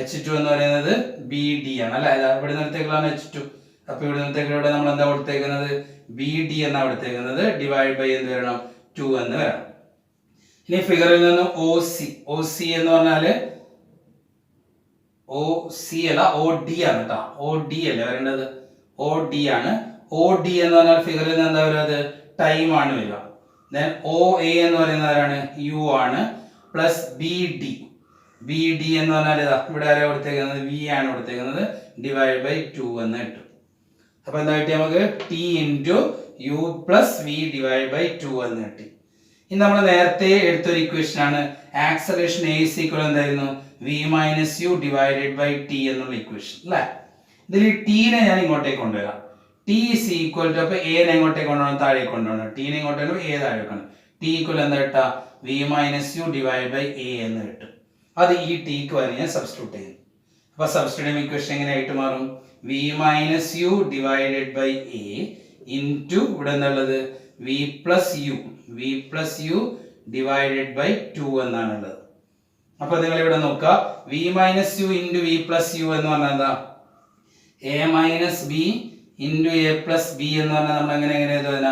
h2 എന്ന് പറയുന്നത് BD ആണ്. അല്ലെ, ഇവിടെ നിന്നത്തേക്കുള്ളതാണ് h2. അപ്പൊ ഇവിടെ നിന്നത്തേക്ക് ഇവിടെ നമ്മൾ എന്താ കൊടുത്തേക്കുന്നത്? BD എന്നാ കൊടുത്തേക്കുന്നത്. ഡിവൈഡ് ബൈ എന്ത് വരണം? 2 എന്ന് വരണം. ഇനി ഫിഗറിൽ നിന്ന് OC എന്ന് പറഞ്ഞാല് OC അല്ല, OD ആണ് കേട്ടോ. OD അല്ലേ വരേണ്ടത്? OD ആണ്. OD എന്ന് പറഞ്ഞാൽ ഫിഗറിൽ നിന്ന് എന്താ വരുന്നത്? ടൈം ആണ് വരിക. ദെൻ OA എന്ന് പറയുന്നത് ആരാണ്? U ആണ്. പ്ലസ് BD എന്ന് പറഞ്ഞാൽ ഇതാ ഇവിടെ ആരാ കൊടുത്തേക്കുന്നത്? V ആണ് കൊടുത്തേക്കുന്നത്. ഡിവൈഡ് ബൈ 2 എന്ന് കിട്ടും. അപ്പൊ എന്താ കിട്ടി നമുക്ക്? T into U plus V divide by 2 എന്ന് കിട്ടി. ഇനി നമ്മൾ നേരത്തെ എടുത്തൊരു ഇക്വേഷൻ ആണ്. ആക്സലറേഷൻ A is equal എന്തായിരുന്നു? V minus U divided by T എന്നുള്ള ഇക്വേഷൻ അല്ലേ? ഇതിൽ ടീനെ ഞാൻ ഇങ്ങോട്ടേക്ക് കൊണ്ടുവരാം. T is equal to, അപ്പൊ A നെ ഇങ്ങോട്ടേക്ക് കൊണ്ടുപോകണം, താഴേക്ക് കൊണ്ടുപോകണം. ടീനെ ഇങ്ങോട്ടേക്ക് A താഴെ വെക്കണം. T equal എന്താ കിട്ടാ? V minus U divided by A എന്ന് കിട്ടും. അത് ഈ ടിക്ക് വരെ ഞാൻ സബ്സ്റ്റിറ്റ്യൂട്ട് ചെയ്യും. അപ്പൊ സബ്സ്റ്റിറ്റ്യൂട്ട് ഇക്വേഷൻ എങ്ങനെ ആയിട്ട് മാറും? V minus U divided by A into ഇവിടെ എന്താണുള്ളത്? V plus U divided by 2 എന്നാണുള്ളത്. അപ്പൊ നിങ്ങൾ ഇവിടെ നോക്കുക, V minus U into V plus U എന്ന് പറഞ്ഞാൽ എന്താ? A minus B into A plus B എന്ന് പറഞ്ഞാൽ നമ്മൾ എങ്ങനെ എഴുതുക?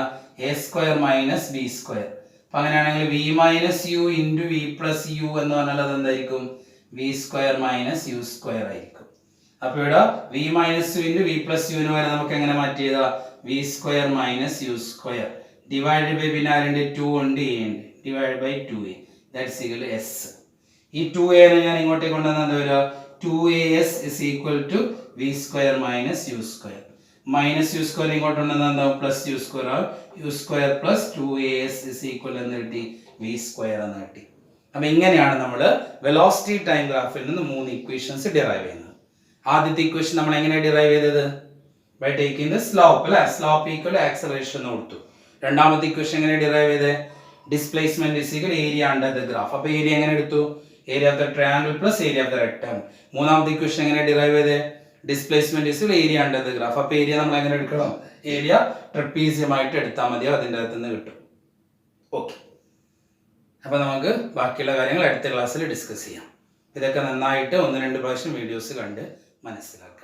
A square minus B square. അപ്പൊ അങ്ങനെയാണെങ്കിൽ V minus U into V plus U എന്ന് പറഞ്ഞാൽ അത് എന്തായിരിക്കും? V square minus U square ആയിരിക്കും. അപ്പൊ ഇവിടെ V minus U into V plus U ന് വരെ നമുക്ക് എങ്ങനെ മാറ്റി എഴുതാം? V square minus U square divided by പിന്നെ ആരുണ്ട്? 2 ഉണ്ട്, A ഉണ്ട്. divided by 2A. That's equal to S. ഈ 2A നെ ഞാൻ ഇങ്ങോട്ടേക്ക് കൊണ്ടുവന്നാൽ എന്താ വരിക? 2AS is equal to V square minus U square. Minus U square ഇങ്ങോട്ട് കൊണ്ടുവന്നാൽ എന്താവും? പ്ലസ് U square ആവും. U square plus 2AS is equal എന്ന് കിട്ടി? V square എന്ന് കിട്ടി. അപ്പൊ ഇങ്ങനെയാണ് നമ്മൾ വെലോസിറ്റി ടൈം ഗ്രാഫിൽ നിന്ന് 3 ഇക്വേഷൻസ് ഡിറൈവ് ചെയ്യുന്നത്. ആദ്യത്തെ ഇക്വേഷൻ നമ്മൾ എങ്ങനെ ഡിറൈവ് ചെയ്തത്? ബൈ ടേക്കിംഗ് ദ സ്ലോപ്പ് അല്ലേ? സ്ലോപ്പ് ഈക്വൽ ആക്സലറേഷൻ എന്ന് കൊടുത്തു. രണ്ടാമത്തെ ഇക്വേഷൻ എങ്ങനെ ഡിറൈവ് ചെയ്തേ? Displacement is equal area under the graph. അപ്പൊ ഏരിയ എങ്ങനെ എടുത്തു? Area of the triangle plus area of the rectangle. മൂന്നാമത്തെ ഇക്വേഷൻ എങ്ങനെ ഡിറൈവ് ചെയ്തേ? Displacement is area under the graph. അപ്പോൾ ഏരിയ നമ്മൾ എങ്ങനെ എടുക്കണം? ഏരിയ ട്രപ്പീസിയമായിട്ട് എടുത്താൽ മതിയോ, അതിൻ്റെ അകത്ത് നിന്ന് കിട്ടും. ഓക്കെ, അപ്പോൾ നമുക്ക് ബാക്കിയുള്ള കാര്യങ്ങൾ അടുത്ത ക്ലാസ്സിൽ ഡിസ്കസ് ചെയ്യാം. ഇതൊക്കെ നന്നായിട്ട് 1-2 പ്രാവശ്യം വീഡിയോസ് കണ്ട് മനസ്സിലാക്കാം.